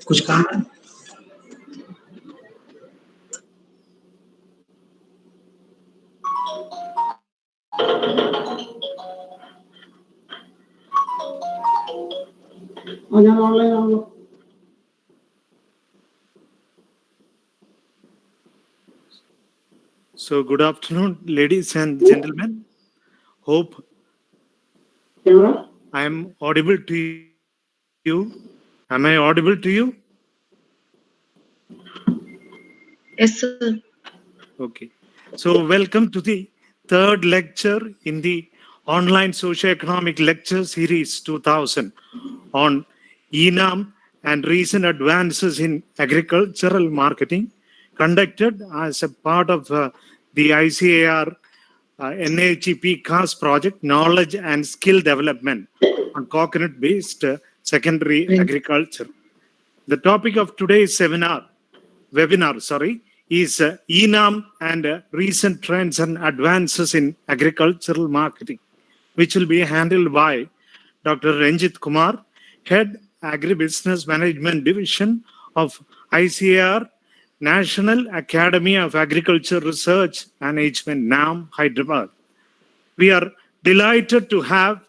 कुछ काम है? Online So, good afternoon, ladies and gentlemen. Hope I am audible to you. Am I audible to you? Yes, sir. Okay. So, welcome to the third lecture in the online socio-economic lecture series 2000 on NAARM and recent advances in agricultural marketing, conducted as a part of the ICAR NAHEP-CAAST project, Knowledge and Skill Development on Coconut-Based Secondary Agriculture. The topic of today's webinar is NAARM and recent trends and advances in agricultural marketing, which will be handled by Dr. Ranjit Kumar, Head Agribusiness Management Division of ICAR, National Academy of Agriculture Research Management, NAARM, Hyderabad. We are delighted to have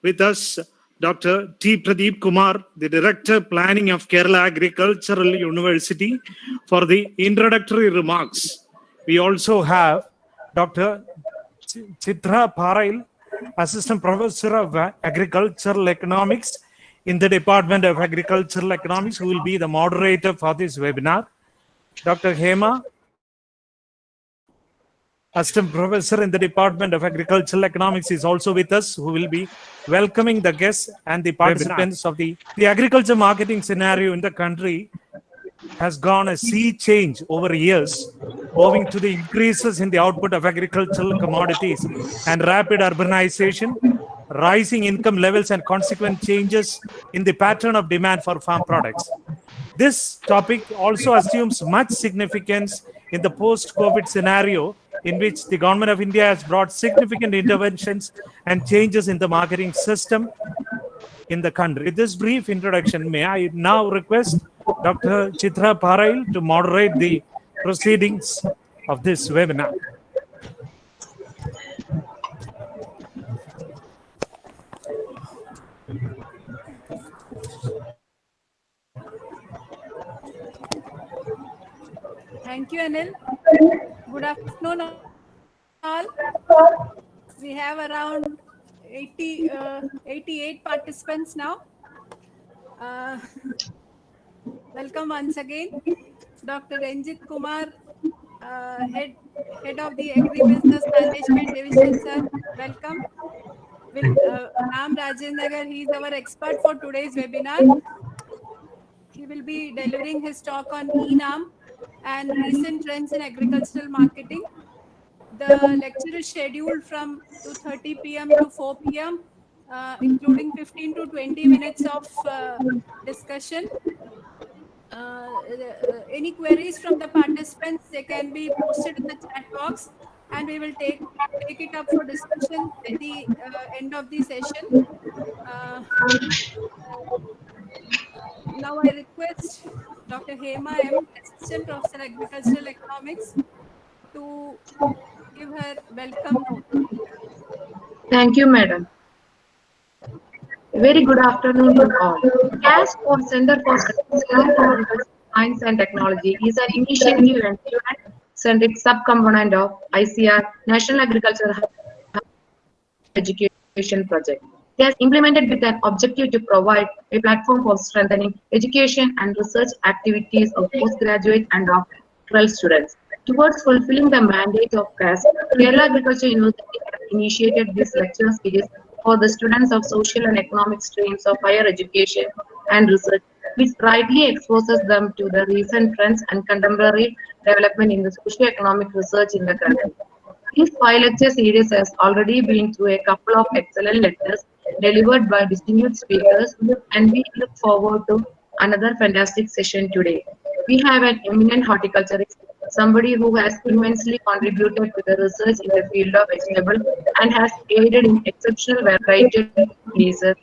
with us Dr. T. Pradeep Kumar, the Director Planning of Kerala Agricultural University, for the introductory remarks. We also have Dr. Chitra Parail, Assistant Professor of Agricultural Economics in the Department of Agricultural Economics, who will be the moderator for this webinar. Dr. Hema, Assistant Professor in the Department of Agricultural Economics, is also with us, who will be welcoming the guests and the participants of the agriculture marketing scenario in the country has gone a sea change over years, owing to the increases in the output of agricultural commodities and rapid urbanization, rising income levels, and consequent changes in the pattern of demand for farm products. This topic also assumes much significance in the post-COVID scenario, in which the government of India has brought significant interventions and changes in the marketing system in the country. With this brief introduction, may I now request Dr. Chitra Parail to moderate the proceedings of this webinar. Thank you, Anil. Good afternoon, all. We have around 88 participants now. Welcome once again. Dr. Ranjit Kumar, head of the Agribusiness Management Division, sir. Welcome. Ram Rajendra, he is our expert for today's webinar. He will be delivering his talk on NAARM and recent trends in agricultural marketing. The lecture is scheduled from 2:30 p.m. to 4 p.m., including 15 to 20 minutes of discussion. Any queries from the participants, they can be posted in the chat box, and we will take it up for discussion at the end of the session. Now I request Dr. Hema M., Assistant Professor Agricultural Economics, to give her welcome note. Thank you, madam. Very good afternoon to all. CAAST, or Center for Statistical Science and Technology, is an initiative and student-centric subcomponent of ICR, National Agricultural Education Project. It has implemented with an objective to provide a platform for strengthening education and research activities of postgraduate and doctoral students. Towards fulfilling the mandate of CAAST, Kerala Agriculture University has initiated this lecture series for the students of social and economic streams of higher education and research, which rightly exposes them to the recent trends and contemporary development in the socio-economic research in the country. This 5-lecture series has already been through a couple of excellent lectures delivered by distinguished speakers, and we look forward to another fantastic session today. We have an eminent horticulturist, somebody who has immensely contributed to the research in the field of vegetable and has aided in exceptional variety releases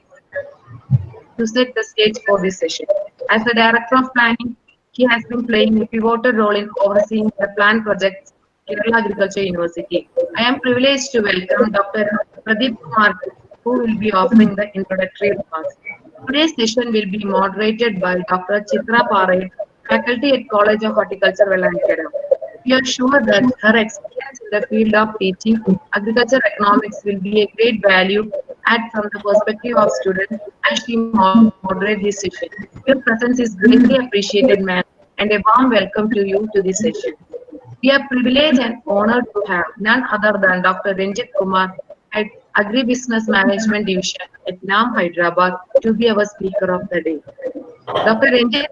to set the stage for this session. As the Director of Planning, he has been playing a pivotal role in overseeing the plan projects at Kerala Agriculture University. I am privileged to welcome Dr. Pradeep Kumar, who will be offering the introductory remarks. Today's session will be moderated by Dr. Chitra Parail, faculty at College of Horticulture, Vellankara. We are sure that her experience in the field of teaching agriculture economics will be a great value add from the perspective of students as she moderates this session. Your presence is greatly appreciated, ma'am, and a warm welcome to you to this session. We are privileged and honored to have none other than Dr. Ranjit Kumar at Agribusiness Management Division at NAARM, Hyderabad, to be our speaker of the day. Dr. Ranjit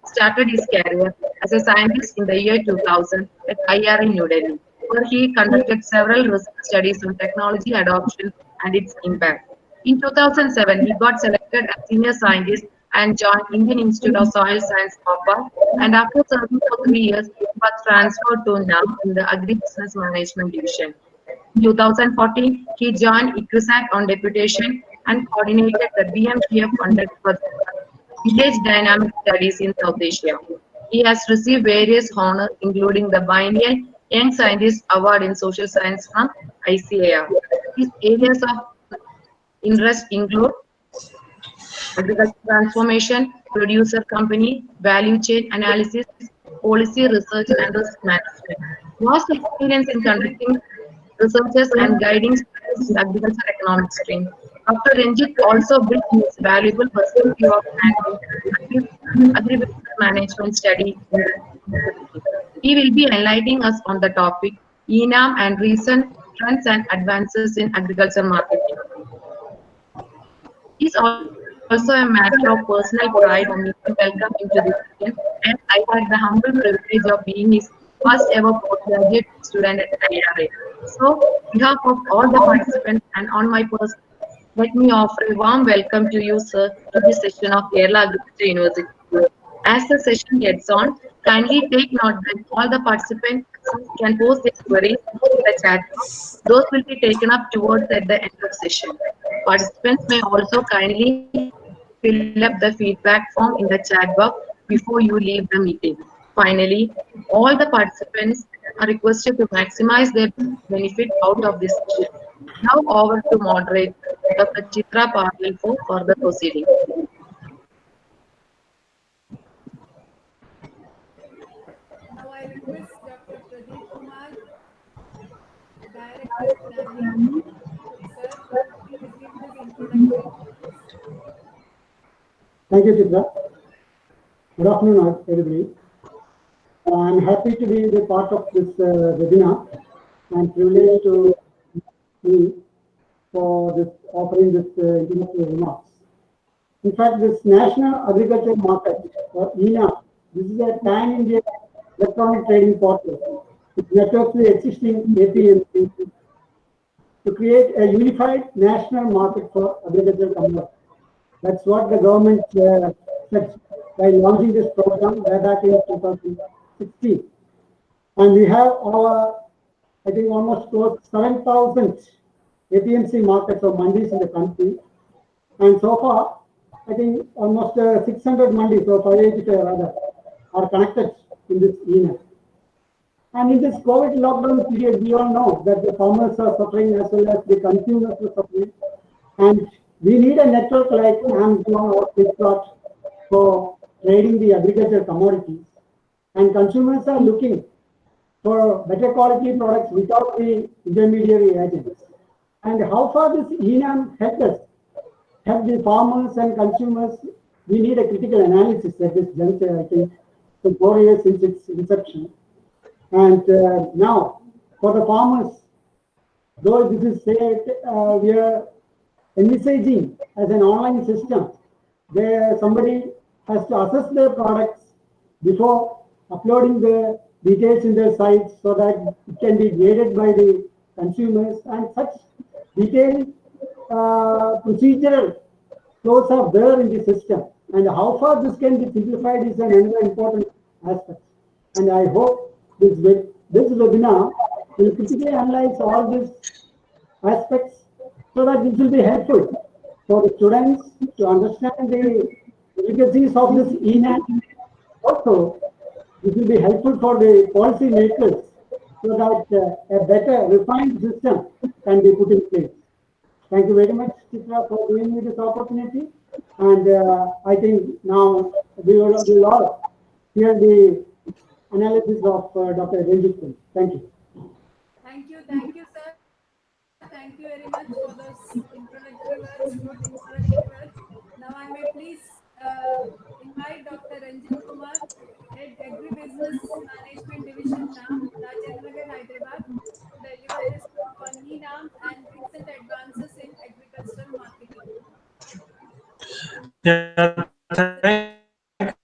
started his career as a scientist in the year 2000 at IR in New Delhi, where he conducted several research studies on technology adoption and its impact. In 2007, he got selected as senior scientist and joined Indian Institute of Soil Science, Bhopal, and after serving for 3 years, he was transferred to NAARM in the Agribusiness Management Division. In 2014, he joined ICRISAT on deputation and coordinated the BMGF-funded project Village Dynamic Studies in South Asia. He has received various honors, including the biennial Young Scientist Award in Social Science from ICAR. His areas of Interests include agriculture transformation, producer company, value chain analysis, policy research, and risk management. Vast experience in conducting researches and guiding students in agriculture economics stream. Dr. Ranjit also built his valuable perspective of handling agribusiness management study in the university. He will be enlightening us on the topic ENAM and recent trends and advances in agriculture marketing. It is also a matter of personal pride for me to welcome him to this session, and I had the humble privilege of being his first ever postgraduate student at NARM. So, on behalf of all the participants and on my person, let me offer a warm welcome to you, sir, to this session of Kerala Agriculture University. As the session gets on, kindly take note that all the participants can post their queries in the chat box. Those will be taken up towards at the end of session. Participants may also kindly fill up the feedback form in the chat box before you leave the meeting. Finally, all the participants are requested to maximize their benefit out of this session. Now over to moderate Dr. Chitra Pavel for further proceeding. Now I request Dr. Pradeep Kumar, Director Planning, sir, to please give his introductory comments. Thank you, Chitra. Good afternoon, everybody. I'm happy to be the part of this webinar and privileged to me for this offering this introductory remarks. In fact, this National Agriculture Market, or ENAM, this is a pan-India electronic trading portal. It networks the existing APMC to create a unified national market for agricultural commodities. That's what the government said by launching this program way back in 2016. And we have our, I think, almost close 7,000 APMC markets or mandis in the country. And so far, I think almost 600 mandis or 585 rather are connected in this ENAM. And in this COVID lockdown period, we all know that the farmers are suffering as well as the consumers are suffering. And we need a network like Amazon or Flipkart for trading the agricultural commodities. And consumers are looking for better quality products without the intermediary agents. And how far this ENAM helped us, help the farmers and consumers, we need a critical analysis at this juncture, I think, for 4 years since its inception. And now, for the farmers, though this is said, we are envisaging as an online system where somebody has to assess their products before uploading the details in their sites so that it can be graded by the consumers, and such detailed procedural flows are there in the system. And how far this can be simplified is another important aspect. And I hope this webinar will critically analyze all these aspects so that it will be helpful for the students to understand the intricacies of this ENAM. Also, it will be helpful for the policy makers so that a better refined system can be put in place. Thank you very much, Chitra, for giving me this opportunity. And I think now we will all hear the analysis of Dr. Ranjit. Thank you. Thank you, sir. Thank you very much for those introductory words, good introductory words. Now I may please invite Dr. Ranjit Kumar, Head Agribusiness Management Division, NAARM, Rajendra Nagar, Hyderabad, to deliver his talk on ENAM and recent advances in agricultural marketing. Yeah, thank you, Dr.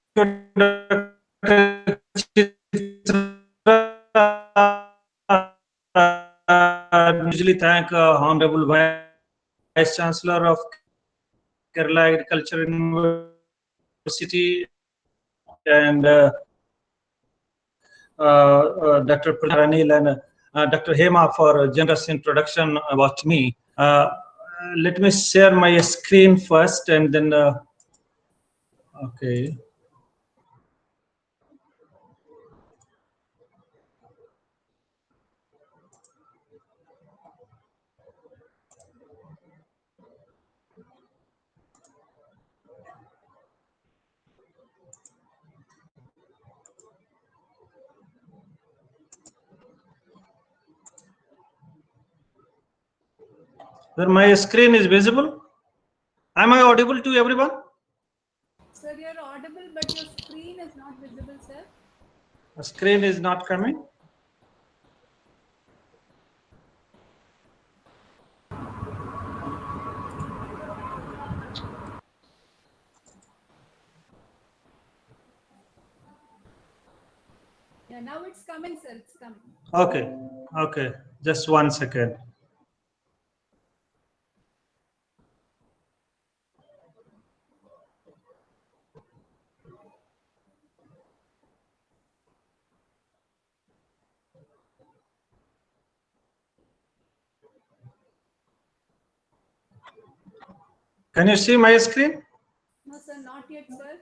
Usually thank Honorable Vice Chancellor of Kerala Agriculture University and Dr. Pranil and Dr. Hema for a generous introduction about me. Let me share my screen first and then, okay. Then my screen is visible. Am I audible to everyone? Sir, you're audible, but your screen is not visible, sir. The screen is not coming. Yeah, now it's coming, sir. It's coming. Okay, okay, just 1 second. Can you see my screen? No, sir, not yet, sir.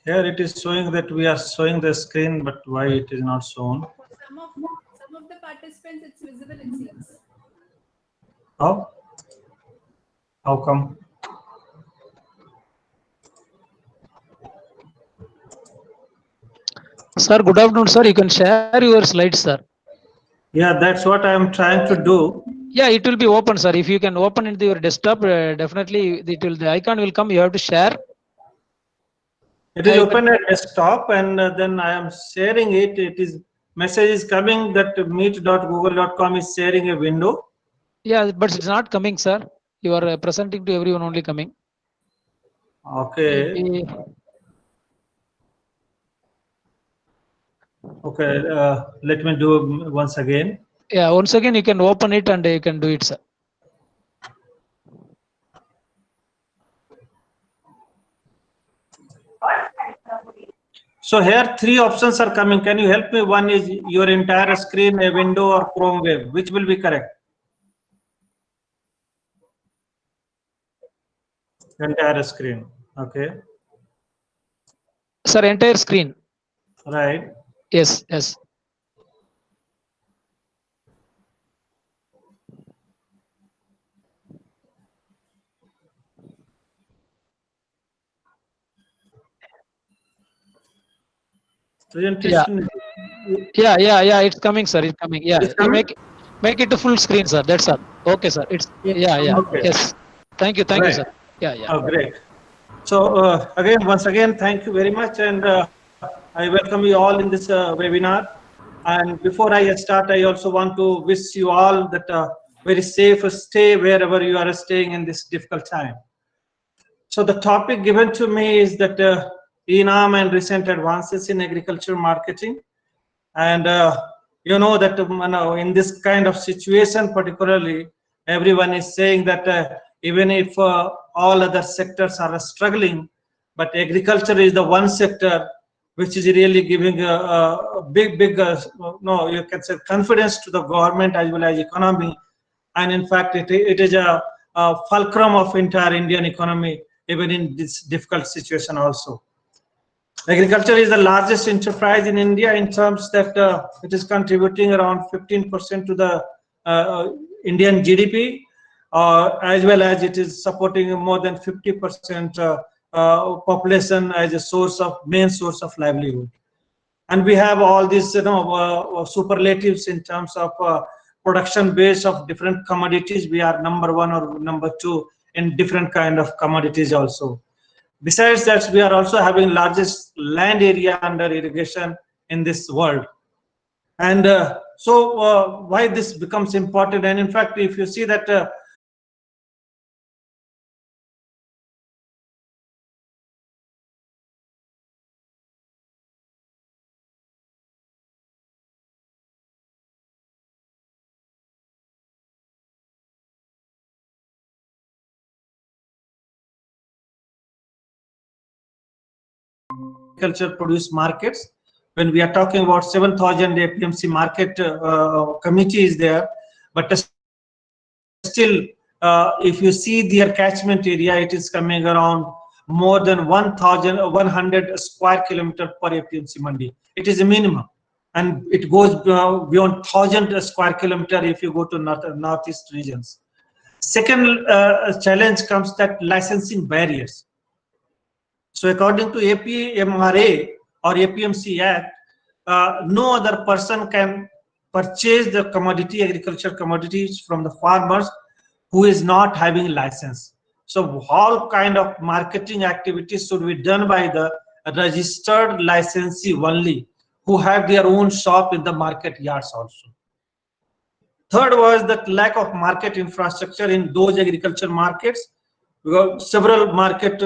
Here it is showing that we are showing the screen, but why it is not shown? For some of the participants, it's visible, it seems. How? How come? Sir, good afternoon, sir. You can share your slides, sir. Yeah, that's what I am trying to do. Yeah, it will be open, sir. If you can open into your desktop, definitely the icon will come. You have to share. It is I open at desktop, and then I am sharing it. It is message is coming that meet.google.com is sharing a window. Yeah, but it's not coming, sir. You are presenting to everyone only coming. Okay. Maybe- Okay. Let me do once again. Yeah, once again you can open it and you can do it, sir. So here 3 options are coming. Can you help me? One is your entire screen, a window, or Chrome web. Which will be correct? Entire screen. Okay. Sir, entire screen. Right. Yes, yes. Presentation. Yeah. It's coming, sir. It's coming. Yeah, It's you coming? make it to full screen, sir. That's all. Okay, sir. It's yeah. Okay. Yes. Thank you, Right. sir. Yeah. Oh, great. So once again, thank you very much, and I welcome you all in this webinar. And before I start, I also want to wish you all that very safe stay wherever you are staying in this difficult time. So the topic given to me is that NAARM and recent advances in agriculture marketing. And you know that in this kind of situation, particularly, everyone is saying that even if all other sectors are struggling, but agriculture is the one sector which is really giving a big, you can say confidence to the government as well as economy. And in fact, it is a fulcrum of entire Indian economy, even in this difficult situation also. Agriculture is the largest enterprise in India in terms that it is contributing around 15% to the Indian GDP, as well as it is supporting more than 50% population as a main source of livelihood. And we have all these superlatives in terms of production base of different commodities. We are number 1 or number 2 in different kind of commodities also. Besides that, we are also having largest land area under irrigation in this world. And so why this becomes important, and in fact, if you see that agriculture produce markets, when we are talking about 7,000 APMC market committee is there, but still if you see their catchment area, it is coming around more than 1,100 square kilometer per APMC mandi. It is a minimum, and it goes beyond 1,000 square kilometer if you go to northeast regions. Second challenge comes that licensing barriers. So according to APMRA or APMC Act, no other person can purchase the agriculture commodities from the farmers who is not having license. So all kind of marketing activities should be done by the registered licensee only, who have their own shop in the market yards also. Third was that lack of market infrastructure in those agriculture markets. Because several market,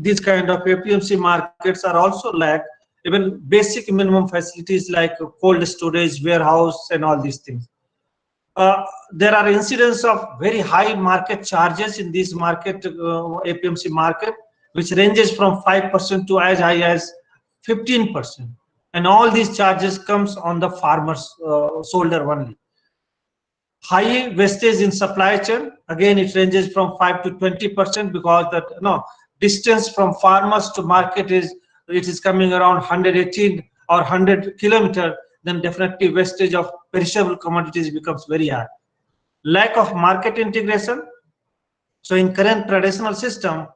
these kind of APMC markets are also lack even basic minimum facilities like cold storage, warehouse, and all these things. There are incidents of very high market charges in this market, APMC market, which ranges from 5% to as high as 15%. And all these charges comes on the farmer's shoulder only. High wastage in supply chain, again it ranges from 5 to 20%, because that distance from farmers to market is coming around 118 or 100 kilometer, then definitely wastage of perishable commodities becomes very high. Lack of market integration. So in current traditional system,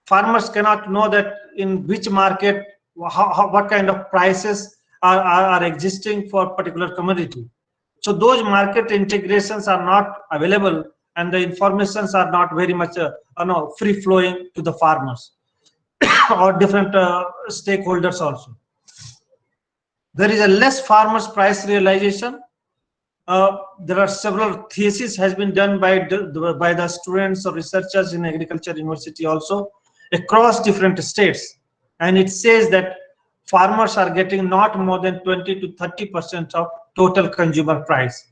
farmers cannot know that in which market, what kind of prices are existing for particular commodity. So those market integrations are not available, and the informations are not very much free flowing to the farmers or different stakeholders also. There is a less farmers price realization. There are several theses has been done by the students or researchers in agriculture university also across different states, and it says that farmers are getting not more than 20 to 30% of total consumer price.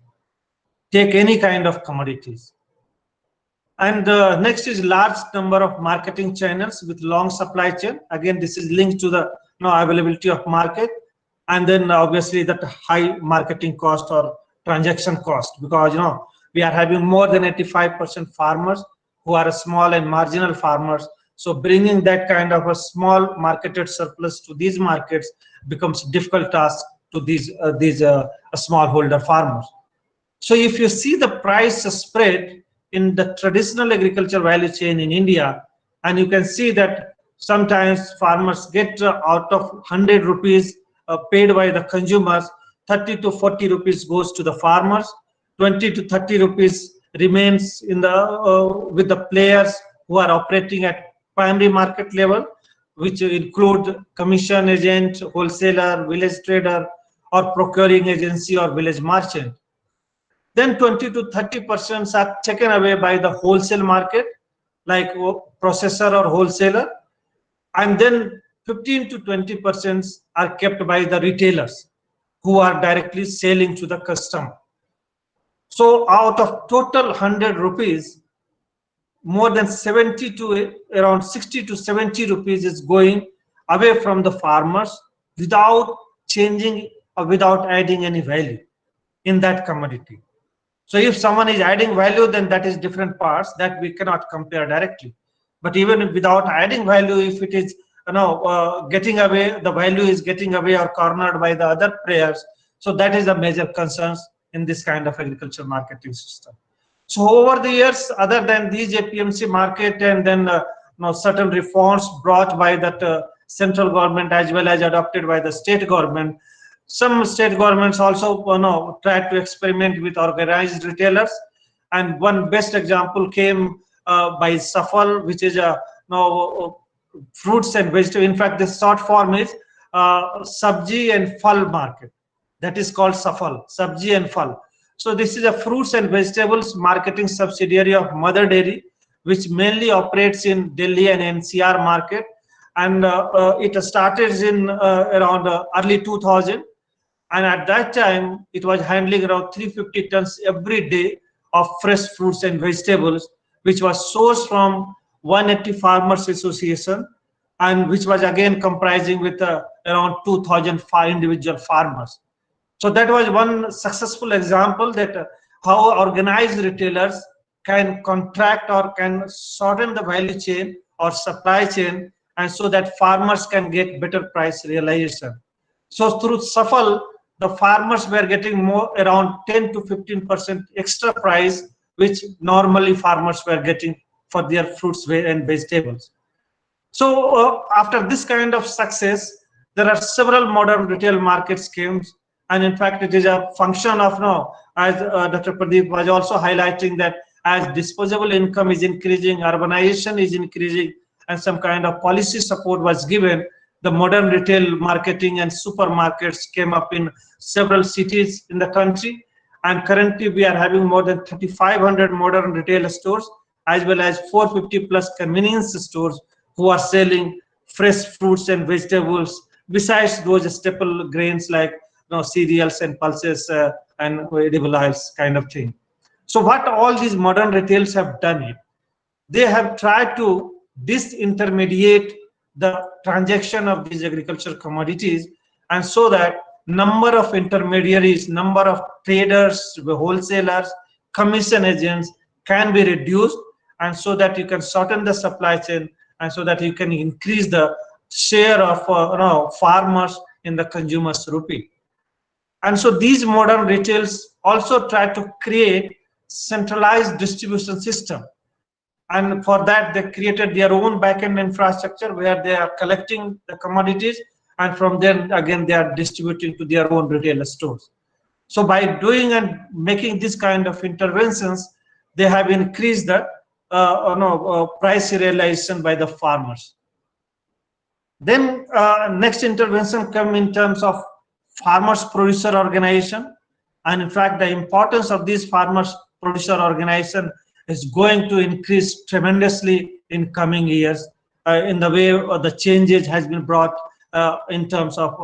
Take any kind of commodities. And next is large number of marketing channels with long supply chain. Again, this is linked to the availability of market, and then obviously that high marketing cost or transaction cost, because we are having more than 85% farmers who are small and marginal farmers. So bringing that kind of a small marketed surplus to these markets becomes difficult task to these smallholder farmers. So if you see the price spread in the traditional agriculture value chain in India, and you can see that sometimes farmers get out of 100 rupees paid by the consumers, 30 to 40 rupees goes to the farmers, 20 to 30 rupees remains in the with the players who are operating at primary market level, which include commission agent, wholesaler, village trader, or procuring agency or village merchant. Then 20 to 30% are taken away by the wholesale market, like processor or wholesaler, and then 15 to 20% are kept by the retailers who are directly selling to the customer. So out of total 100 rupees, more than 70 to around 60 to 70 rupees is going away from the farmers without changing or without adding any value in that commodity. So if someone is adding value, then that is different parts that we cannot compare directly. But even without adding value, if it is getting away, the value is getting away or cornered by the other players, so that is a major concern in this kind of agriculture marketing system. So over the years, other than these APMC market and then certain reforms brought by that central government as well as adopted by the state government, some state governments also tried to experiment with organized retailers, and one best example came by Safal, which is a fruits and vegetables. In fact, the short form is Sabji and Phal market. That is called Safal, Sabji and Phal. So this is a fruits and vegetables marketing subsidiary of Mother Dairy, which mainly operates in Delhi and NCR market, and it started in around early 2000. And at that time, it was handling around 350 tons every day of fresh fruits and vegetables, which was sourced from 180 Farmers Association, and which was again comprising with around 2,005 individual farmers. So that was one successful example that how organized retailers can contract or can shorten the value chain or supply chain, and so that farmers can get better price realization. So through SAFAL, the farmers were getting more around 10 to 15% extra price, which normally farmers were getting for their fruits and vegetables. So after this kind of success, there are several modern retail market schemes, and in fact, it is a function of now, as Dr. Pradeep was also highlighting, that as disposable income is increasing, urbanization is increasing, and some kind of policy support was given, the modern retail marketing and supermarkets came up in several cities in the country. And currently, we are having more than 3,500 modern retail stores, as well as 450 plus convenience stores who are selling fresh fruits and vegetables, besides those staple grains like cereals and pulses and edible oils kind of thing. So what all these modern retails have done, they have tried to disintermediate the transaction of these agricultural commodities, and so that number of intermediaries, number of traders, wholesalers, commission agents can be reduced, and so that you can shorten the supply chain, and so that you can increase the share of farmers in the consumer's rupee. And so these modern retails also try to create centralized distribution system. And for that, they created their own backend infrastructure where they are collecting the commodities, and from there, again, they are distributing to their own retail stores. So by doing and making this kind of interventions, they have increased the price realization by the farmers. Then next intervention come in terms of farmers producer organization, and in fact the importance of these farmers producer organization is going to increase tremendously in coming years in the way the changes has been brought in terms of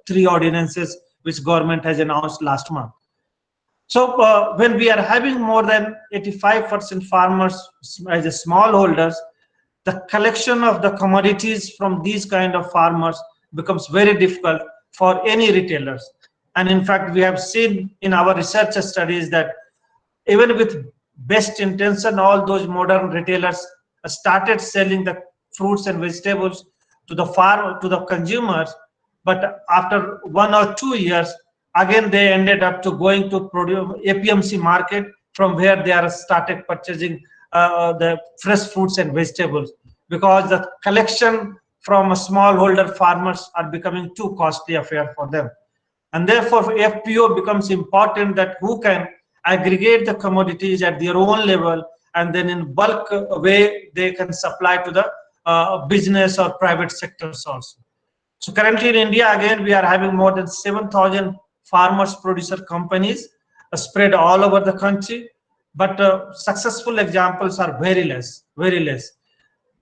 3 ordinances which government has announced last month. So when we are having more than 85% farmers as a smallholders, the collection of the commodities from these kind of farmers becomes very difficult for any retailers. And in fact, we have seen in our research studies that even with best intention, all those modern retailers started selling the fruits and vegetables to the consumers, but after 1 or 2 years, again they ended up to going to APMC market, from where they are started purchasing the fresh fruits and vegetables, because the collection from smallholder farmers are becoming too costly affair for them. And therefore FPO becomes important, that who can aggregate the commodities at their own level, and then in bulk way they can supply to the business or private sectors also. So currently in India, again, we are having more than 7,000 farmers producer companies spread all over the country, but successful examples are very less.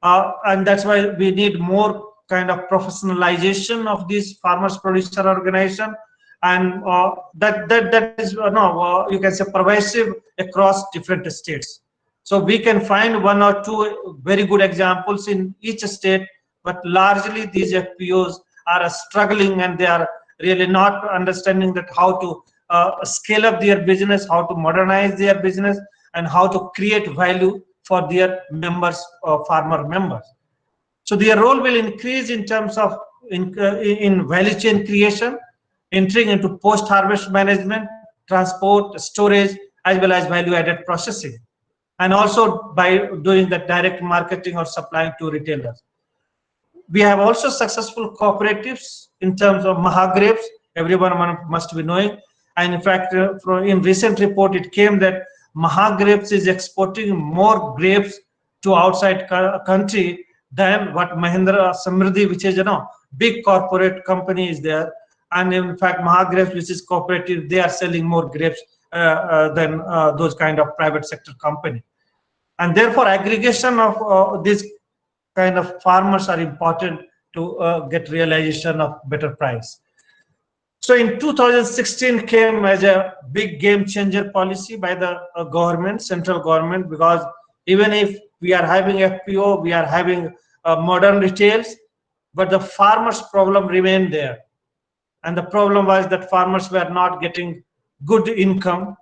And that's why we need more kind of professionalization of these farmers producer organization, and that is you can say pervasive across different states. So we can find 1 or 2 very good examples in each state, but largely these FPOs are struggling, and they are really not understanding that how to scale up their business, how to modernize their business, and how to create value for their members, farmer members. So their role will increase in terms of in value chain creation, entering into post-harvest management, transport, storage, as well as value-added processing, and also by doing the direct marketing or supplying to retailers. We have also successful cooperatives in terms of MAHA-CAAST, everyone must be knowing. And in fact, in recent report, it came that MAHA-CAAST is exporting more grapes to outside country than what Mahindra Samriddhi, which is big corporate company, is there. And in fact, MAHA-CAAST, which is cooperative, they are selling more grapes than those kind of private sector company. And therefore, aggregation of these kind of farmers are important to get realization of better price. So in 2016 came as a big game changer policy by the government, central government, because even if we are having FPO, we are having modern retails, but the farmers' problem remained there. And the problem was that farmers were not getting good income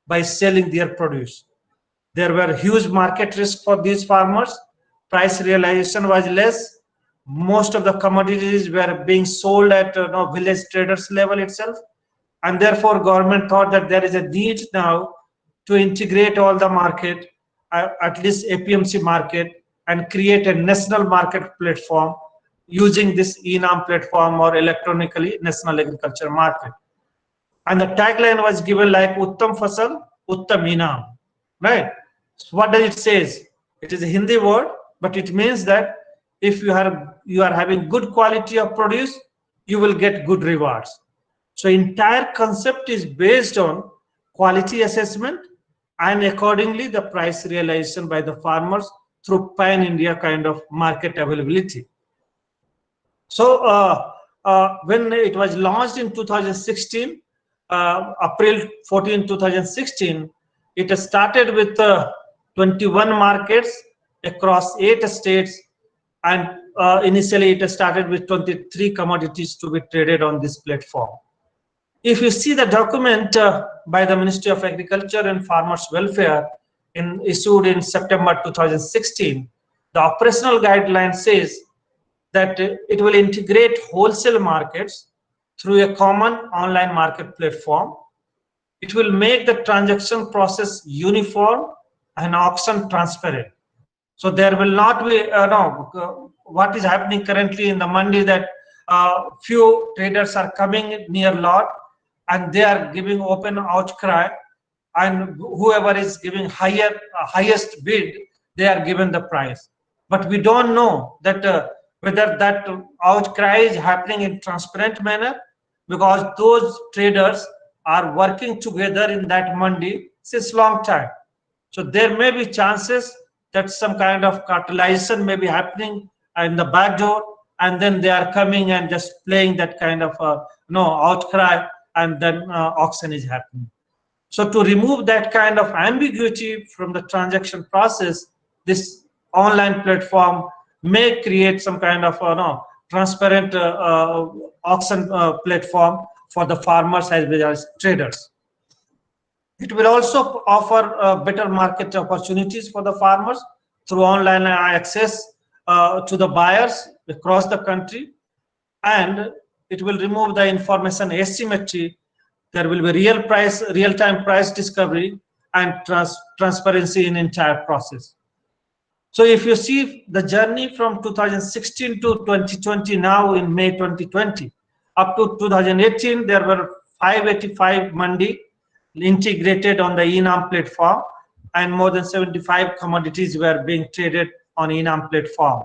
by selling their produce. There were huge market risks for these farmers, price realization was less. Most of the commodities were being sold at village traders level itself, and therefore government thought that there is a need now to integrate all the market, at least APMC market, and create a national market platform using this NAARM platform or electronically national agriculture market. And the tagline was given like Uttam Fasal, Uttam Inam, right? So what does it say? It is a Hindi word, but it means that if you are having good quality of produce, you will get good rewards. So entire concept is based on quality assessment and accordingly the price realization by the farmers through pan-India kind of market availability. So when it was launched in 2016, April 14, 2016, it started with 21 markets across 8 states, and initially it started with 23 commodities to be traded on this platform. If you see the document by the Ministry of Agriculture and Farmers Welfare issued in September 2016, the operational guideline says that it will integrate wholesale markets through a common online market platform. It will make the transaction process uniform and auction transparent. So there will not be what is happening currently in the mandi, that few traders are coming near lot and they are giving open outcry, and whoever is giving highest bid, they are given the price. But we don't know that whether that outcry is happening in transparent manner, because those traders are working together in that mandi since long time. So there may be chances that some kind of cartelization may be happening in the back door, and then they are coming and just playing that kind of outcry, and then auction is happening. So to remove that kind of ambiguity from the transaction process, this online platform may create some kind of transparent auction platform for the farmers as well as traders. It will also offer better market opportunities for the farmers through online access to the buyers across the country, and it will remove the information asymmetry. There will be real-time price discovery and transparency in entire process. So if you see the journey from 2016 to 2020, now in May 2020, up to 2018, there were 585 mandi integrated on the NAARM platform, and more than 75 commodities were being traded on NAARM platform.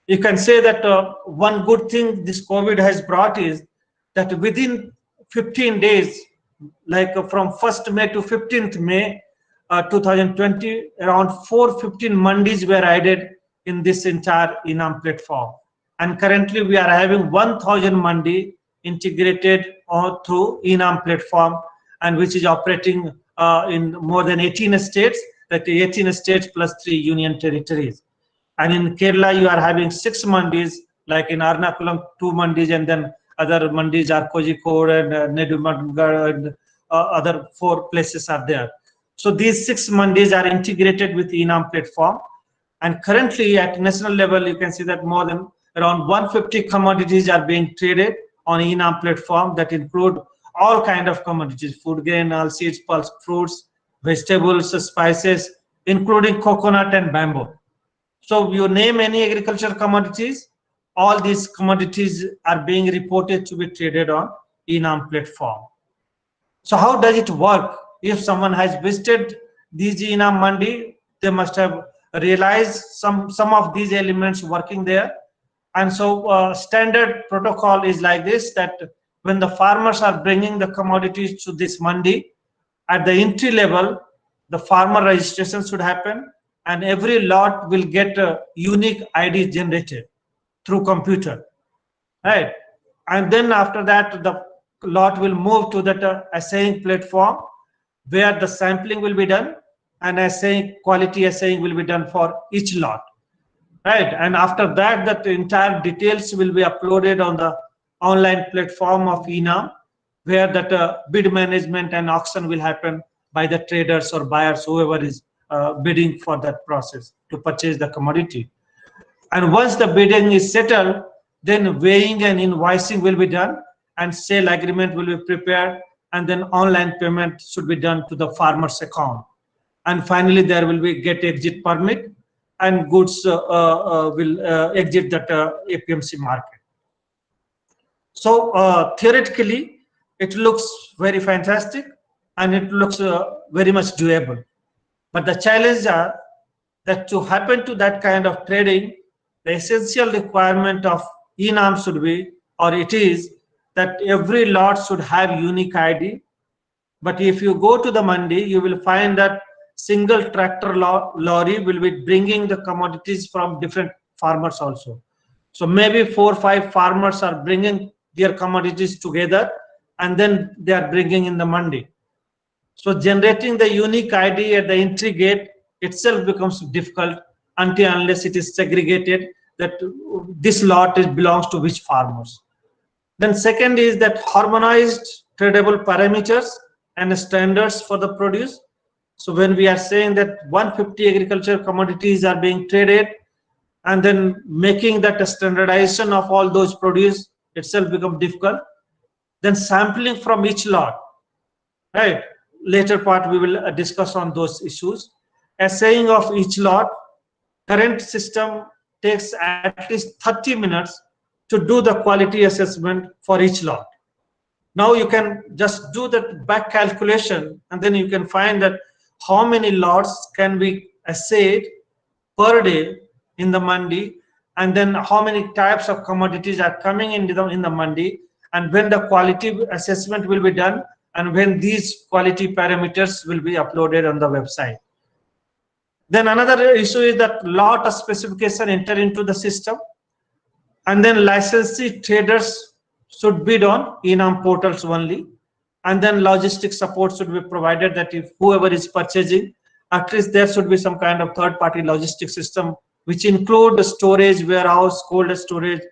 You can say that one good thing this COVID has brought is that within 15 days, like from 1st May to 15th May 2020, around 415 mandis were added in this entire NAARM platform. And currently we are having 1,000 mandi integrated through NAARM platform, and which is operating in more than 18 states, like 18 states plus 3 union territories. And in Kerala, you are having 6 mandis, like in Ernakulam, 2 mandis, and then other mandis are Kozhikode and Nedumangad, and other 4 places are there. So these 6 mandis are integrated with NAARM platform. And currently at national level, you can see that more than around 150 commodities are being traded on NAARM platform, that include all kind of commodities: food grain, oilseeds, pulse, fruits, vegetables, spices, including coconut and bamboo. So you name any agricultural commodities, all these commodities are being reported to be traded on NAARM platform. So how does it work? If someone has visited these NAARM mandi, they must have realized some of these elements working there. And so standard protocol is like this, that when the farmers are bringing the commodities to this mandi, at the entry level, the farmer registration should happen, and every lot will get a unique ID generated through computer, right? And then after that, the lot will move to that assaying platform, where the sampling will be done, and quality assaying will be done for each lot, right? And after that, that entire details will be uploaded on the online platform of NAARM, where that bid management and auction will happen by the traders or buyers, whoever is bidding for that process to purchase the commodity. And once the bidding is settled, then weighing and invoicing will be done, and sale agreement will be prepared, and then online payment should be done to the farmer's account. And finally, there will be get exit permit, and goods will exit that APMC market. So theoretically, it looks very fantastic, and it looks very much doable. But the challenge are that to happen to that kind of trading, the essential requirement of NAARM should be, or it is, that every lot should have unique ID. But if you go to the mandi, you will find that single tractor lorry will be bringing the commodities from different farmers also. So maybe 4 or 5 farmers are bringing their commodities together, and then they are bringing in the mandi. So generating the unique ID at the entry gate itself becomes difficult until unless it is segregated that this lot belongs to which farmers. Then second is that harmonized tradable parameters and standards for the produce. So when we are saying that 150 agricultural commodities are being traded, and then making that a standardization of all those produce itself become difficult. Then sampling from each lot, right? Later part we will discuss on those issues. Assaying of each lot. Current system takes at least 30 minutes to do the quality assessment for each lot. Now you can just do that back calculation, and then you can find that how many lots can be assayed per day in the mandi, and then how many types of commodities are coming in the mandi, and when the quality assessment will be done, and when these quality parameters will be uploaded on the website. Then another issue is that lot of specification enter into the system, and then licensee traders should bid on NAARM portals only, and then logistics support should be provided, that if whoever is purchasing, at least there should be some kind of third-party logistics system which include the storage, warehouse, cold storage.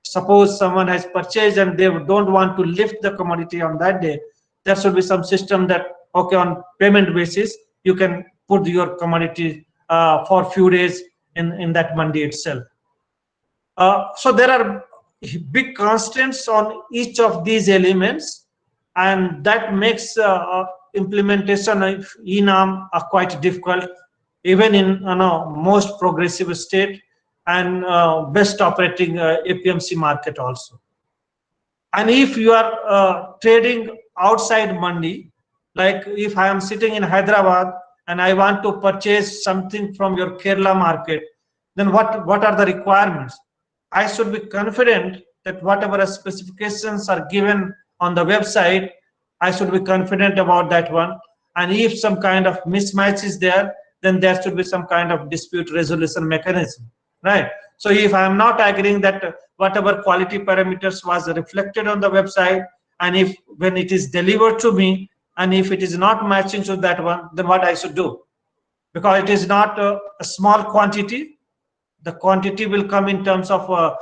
Suppose someone has purchased and they don't want to lift the commodity on that day, there should be some system that, okay, on payment basis, you can put your commodity for a few days in that mandi itself. So there are big constraints on each of these elements, and that makes implementation of NAARM quite difficult, even in most progressive state and best operating APMC market also. And if you are trading outside mandi, like if I am sitting in Hyderabad and I want to purchase something from your Kerala market, then what are the requirements? I should be confident that whatever specifications are given on the website, I should be confident about that one. And if some kind of mismatch is there, then there should be some kind of dispute resolution mechanism, right? So if I am not agreeing that whatever quality parameters was reflected on the website, and if when it is delivered to me, and if it is not matching to that one, then what I should do? Because it is not a small quantity. The quantity will come in terms of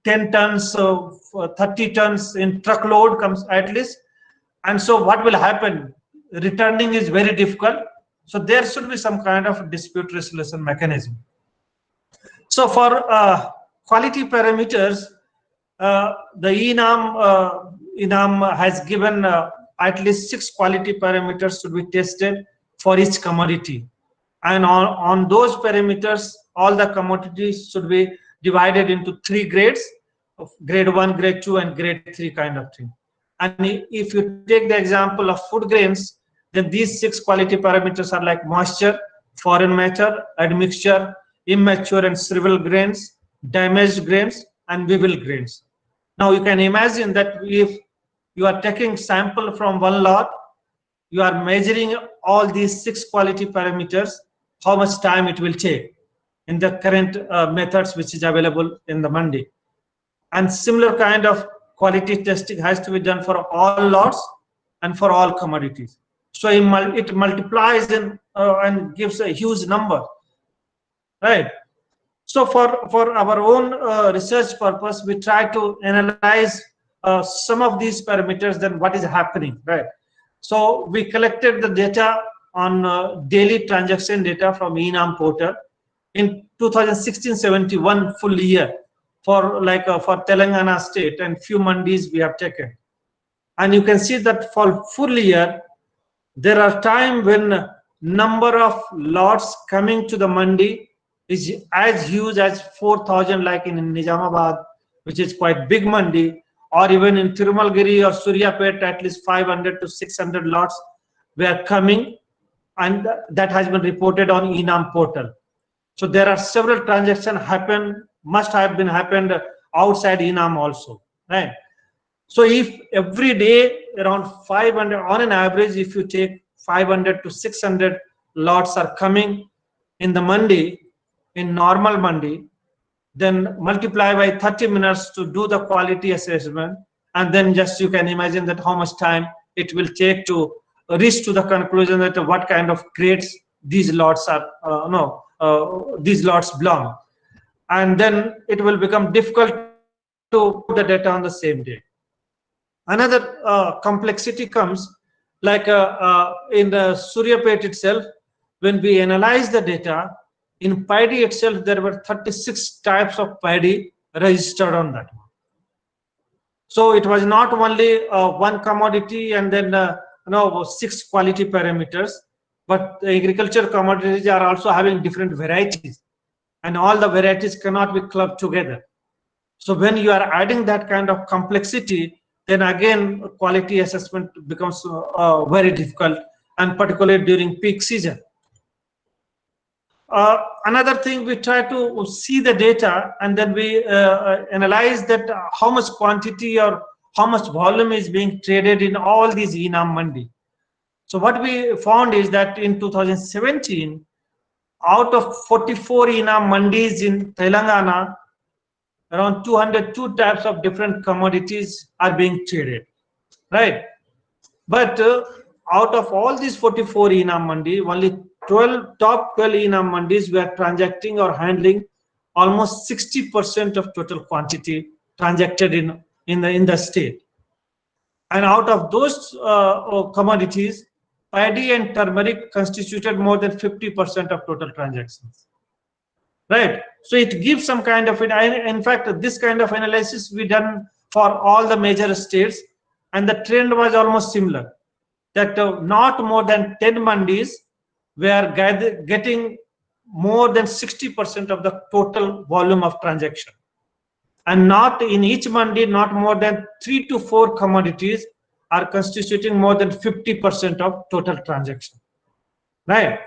10 tons, 30 tons in truckload comes at least. And so what will happen? Returning is very difficult. So there should be some kind of dispute resolution mechanism. So for quality parameters, the NAARM has given at least 6 quality parameters should be tested for each commodity. And on those parameters, all the commodities should be divided into 3 grades, of grade 1, grade 2, and grade 3 kind of thing. And if you take the example of food grains, then these 6 quality parameters are like moisture, foreign matter, admixture, immature and shriveled grains, damaged grains, and weevil grains. Now you can imagine that if you are taking sample from one lot, you are measuring all these 6 quality parameters, how much time it will take in the current methods which is available in the mandi. And similar kind of quality testing has to be done for all lots and for all commodities. So it multiplies and gives a huge number, right? So for our own research purpose, we try to analyze some of these parameters, then what is happening, right? So we collected the data on daily transaction data from NAARM portal in 2016-71 full year for for Telangana state, and few mandis we have taken. And you can see that for full year, there are times when number of lots coming to the mandi is as huge as 4,000, like in Nizamabad, which is quite big mandi, or even in Tirumalgiri or Suryapet, at least 500 to 600 lots were coming, and that has been reported on NAARM portal. So there are several transactions must have been happened outside NAARM also, right? So if every day around 500, on an average, if you take 500 to 600 lots are coming in the mandi, in normal mandi, then multiply by 30 minutes to do the quality assessment, and then just you can imagine that how much time it will take to reach to the conclusion that what kind of crates these lots are, these lots belong. And then it will become difficult to put the data on the same day. Another complexity comes like in the Suryapet itself. When we analyze the data, in paddy itself, there were 36 types of paddy registered on that one. So it was not only one commodity and then 6 quality parameters, but the agriculture commodities are also having different varieties, and all the varieties cannot be clubbed together. So when you are adding that kind of complexity, then again quality assessment becomes very difficult, and particularly during peak season. Another thing, we try to see the data, and then we analyze that how much quantity or how much volume is being traded in all these NAARM mandi. So what we found is that in 2017, out of 44 NAARM mandis in Telangana, around 202 types of different commodities are being traded, right? But out of all these 44 NAARM mandi, only top 12 NAARM mandis were transacting or handling almost 60% of total quantity transacted in the state. And out of those commodities, paddy and turmeric constituted more than 50% of total transactions, right? So it gives some kind of, in fact, this kind of analysis we done for all the major states, and the trend was almost similar, that not more than 10 mandis were getting more than 60% of the total volume of transaction, and not in each mandi, not more than 3 to 4 commodities are constituting more than 50% of total transaction, right?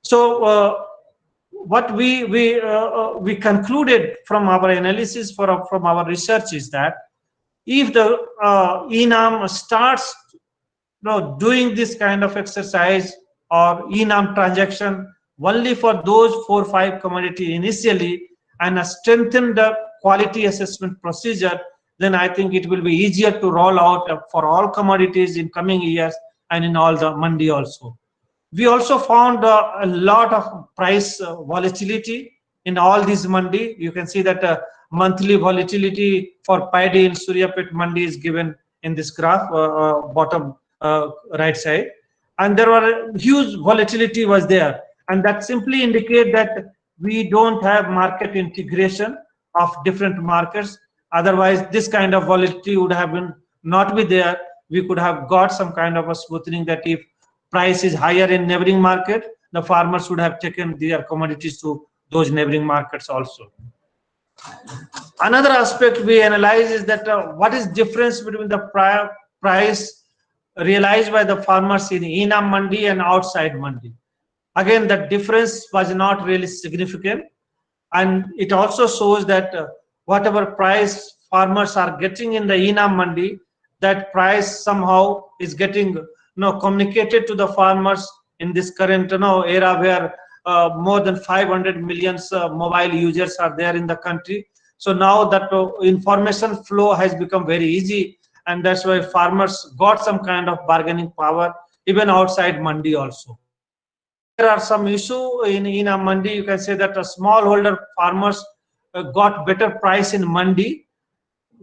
So what we concluded from our analysis, from our research, is that if the NAARM starts doing this kind of exercise or NAARM transaction only for those 4 or 5 commodity initially, and strengthen the quality assessment procedure, then I think it will be easier to roll out for all commodities in coming years and in all the mandi also. We also found a lot of price volatility in all these mandi. You can see that monthly volatility for paddy in Suryapet mandi is given in this graph, bottom right side, and there were huge volatility was there, and that simply indicate that we don't have market integration of different markets. Otherwise, this kind of volatility would have been not be there. We could have got some kind of a smoothing, that if price is higher in neighboring market, the farmers would have taken their commodities to those neighboring markets also. Another aspect we analyze is that what is difference between the price realized by the farmers in NAARM mandi and outside mandi. Again, the difference was not really significant, and it also shows that whatever price farmers are getting in the NAARM mandi, that price somehow is getting communicated to the farmers in this current era where more than 500 million mobile users are there in the country. So now that information flow has become very easy, and that's why farmers got some kind of bargaining power even outside mandi also. There are some issue in a mandi. You can say that a smallholder farmers got better price in mandi.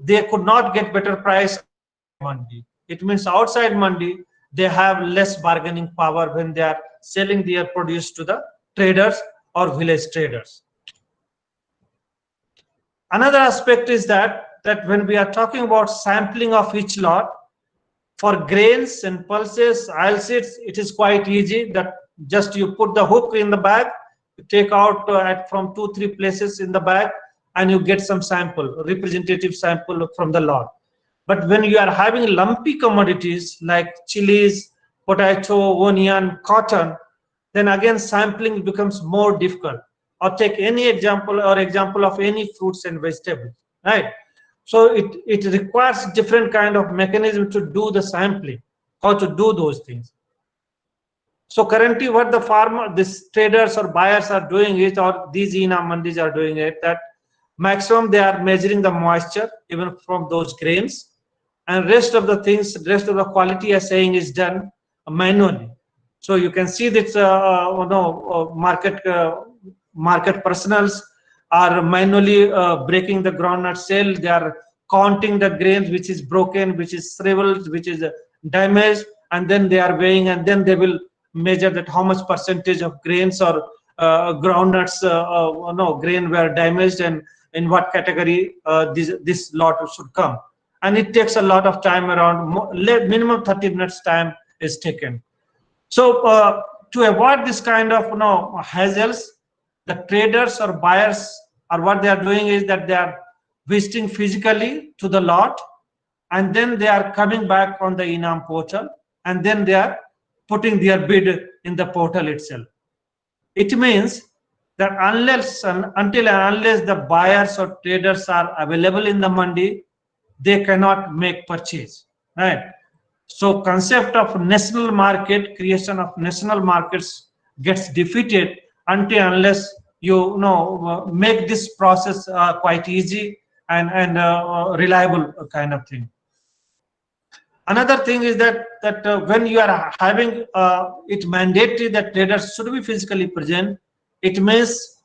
They could not get better price in mandi. It means outside mandi, they have less bargaining power when they are selling their produce to the traders or village traders. Another aspect is that when we are talking about sampling of each lot, for grains and pulses, oilseeds, it is quite easy that just you put the hook in the bag, you take out from 2-3 places in the bag, and you get some sample, representative sample from the lot. But when you are having lumpy commodities like chilies, potato, onion, cotton, then again sampling becomes more difficult. Or take any example of any fruits and vegetables, right? So it requires different kind of mechanism to do the sampling, how to do those things. So currently what the these traders or buyers are doing is, or these NAARM mandis are doing it, that maximum they are measuring the moisture even from those grains, and rest of the things, rest of the quality assaying is done manually. So you can see that market personals are manually breaking the groundnut shell. They are counting the grains which is broken, which is shriveled, which is damaged, and then they are weighing, and then they will measure that how much percentage of grains or groundnuts grain were damaged, and in what category this lot should come. And it takes a lot of time, around minimum 30 minutes time is taken. So to avoid this kind of hassles, the traders or buyers, or what they are doing is that they are visiting physically to the lot, and then they are coming back on the NAARM portal, and then they are putting their bid in the portal itself. It means that unless the buyers or traders are available in the mandi, they cannot make purchase, right? So concept of national market, creation of national markets gets defeated unless you make this process quite easy and reliable kind of thing. Another thing is that when you are having it mandatory that traders should be physically present, it means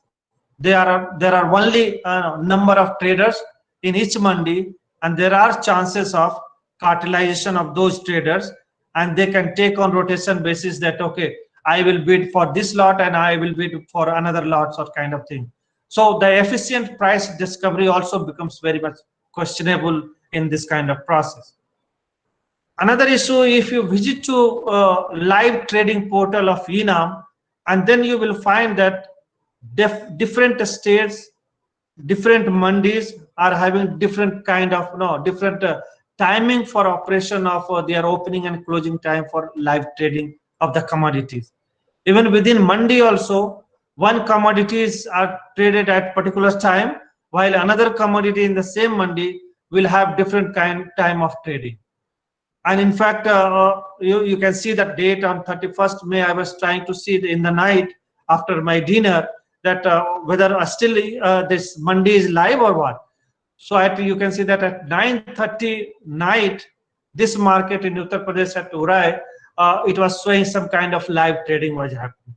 there are only number of traders in each mandi, and there are chances of cartelization of those traders, and they can take on rotation basis that, okay, I will bid for this lot and I will bid for another lot, or kind of thing. So the efficient price discovery also becomes very much questionable in this kind of process. Another issue, if you visit to live trading portal of NAARM, and then you will find that different states, different mandis are having different kind of different timing for operation of their opening and closing time for live trading of the commodities. Even within mandi also, one commodities are traded at particular time, while another commodity in the same mandi will have different time of trading. And in fact, you can see that date on 31st May. I was trying to see in the night after my dinner that whether still this mandi is live or what. So you can see that at 9:30 night, this market in Uttar Pradesh at Urai, it was showing some kind of live trading was happening.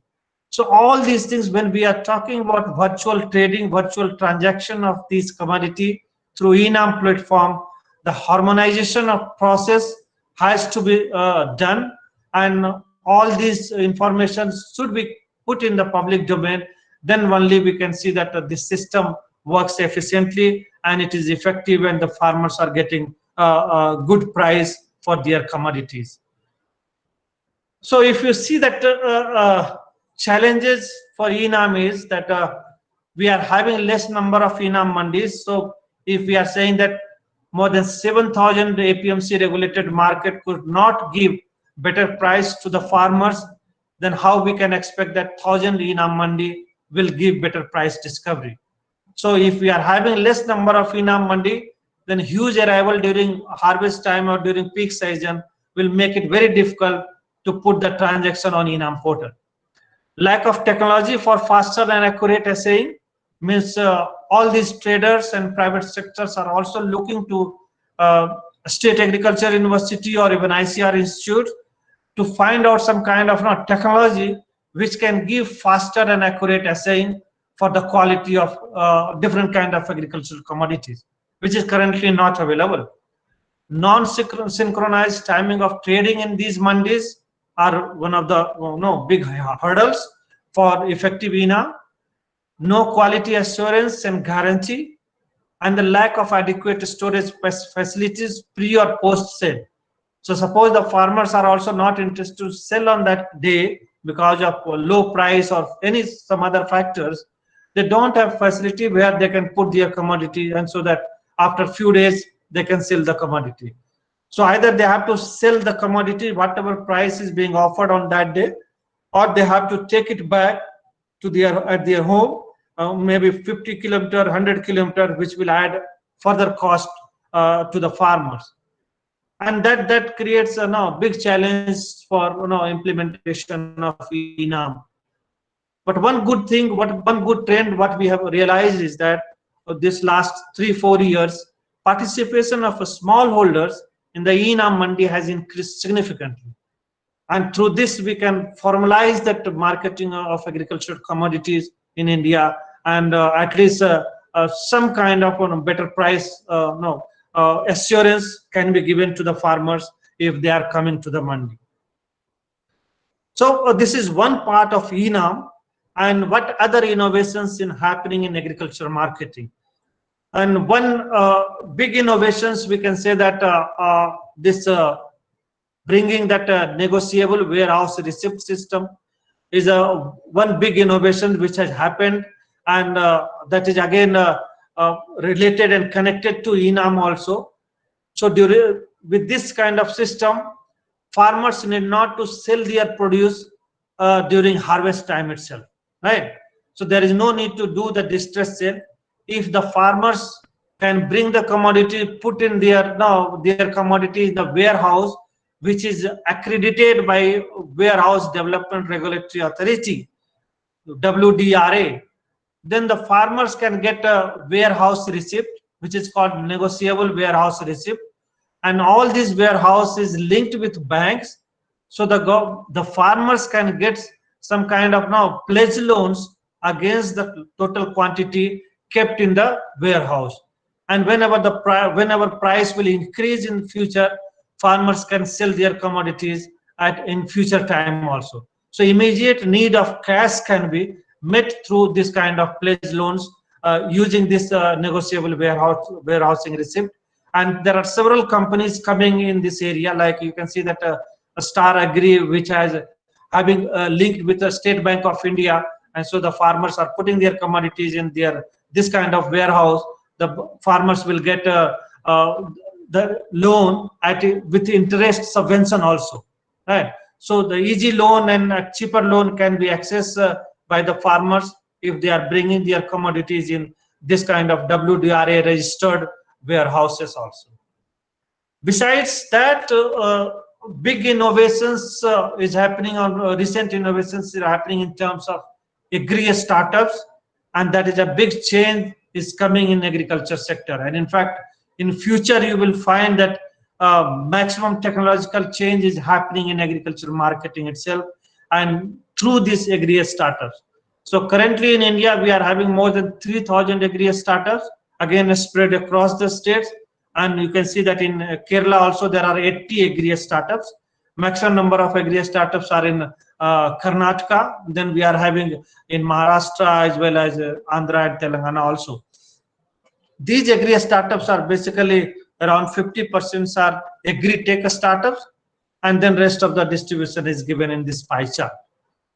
So all these things, when we are talking about virtual trading, virtual transaction of these commodity through NAARM platform, the harmonization of process has to be done, and all these information should be put in the public domain. Then only we can see that this system works efficiently and it is effective, and the farmers are getting a good price for their commodities. So if you see that challenges for NAARM is that we are having less number of NAARM mandis. So if we are saying that more than 7,000 APMC regulated market could not give better price to the farmers, then how we can expect that 1,000 NAARM mandi will give better price discovery? So if we are having less number of NAARM mandi, then huge arrival during harvest time or during peak season will make it very difficult to put the transaction on NAARM portal. Lack of technology for faster and accurate assaying means all these traders and private sectors are also looking to State Agriculture University or even ICR Institute to find out some kind of technology which can give faster and accurate assaying for the quality of different kind of agricultural commodities, which is currently not available. non-synchronized timing of trading in these mandis are one of the big hurdles for effective ENAM. No quality assurance and guarantee, and the lack of adequate storage facilities pre or post sale. So suppose the farmers are also not interested to sell on that day because of low price or some other factors, they don't have facility where they can put their commodity, and so that after few days they can sell the commodity. So either they have to sell the commodity whatever price is being offered on that day, or they have to take it back to their home, maybe 50 kilometer, 100 kilometer, which will add further cost to the farmers. And that creates a big challenge for implementation of ENAM. But one good thing, one good trend, what we have realized is that this last 3-4 years, participation of smallholders in the ENAM mandi has increased significantly. And through this, we can formalize that marketing of agricultural commodities in India, and at least some kind of better price assurance can be given to the farmers if they are coming to the mandi. So this is one part of ENAM. And what other innovations happening in agricultural marketing? And one big innovations, we can say that this bringing that negotiable warehouse receipt system is one big innovation which has happened, and that is again related and connected to ENAM also. So with this kind of system, farmers need not to sell their produce during harvest time itself, right? So there is no need to do the distress sale. If the farmers can bring the commodity, put in their commodity in the warehouse, which is accredited by Warehouse Development Regulatory Authority, WDRA, then the farmers can get a warehouse receipt, which is called negotiable warehouse receipt. And all these warehouse is linked with banks. So the farmers can get some kind of pledge loans against the total quantity kept in the warehouse. And whenever price will increase in future, farmers can sell their commodities in future time also. So immediate need of cash can be met through this kind of pledge loans using this negotiable warehousing receipt. And there are several companies coming in this area, like you can see that a Star Agri, which has having linked with the State Bank of India, and so the farmers are putting their commodities in this kind of warehouse. The farmers will get the loan with interest subvention also, right? So the easy loan and a cheaper loan can be accessed by the farmers if they are bringing their commodities in this kind of WDRA registered warehouses also. Besides that, big innovations is happening on recent innovations are happening in terms of agri startups, and that is a big change is coming in agriculture sector. And in fact, in future you will find that maximum technological change is happening in agricultural marketing itself, and through these agri startups. So currently in India we are having more than 3,000 agri startups, again spread across the states. And you can see that in Kerala also there are 80 agri startups. Maximum number of agri startups are in Karnataka. Then we are having in Maharashtra as well as Andhra and Telangana also. These agri startups are basically around 50% are agri-tech startups, and then rest of the distribution is given in this pie chart.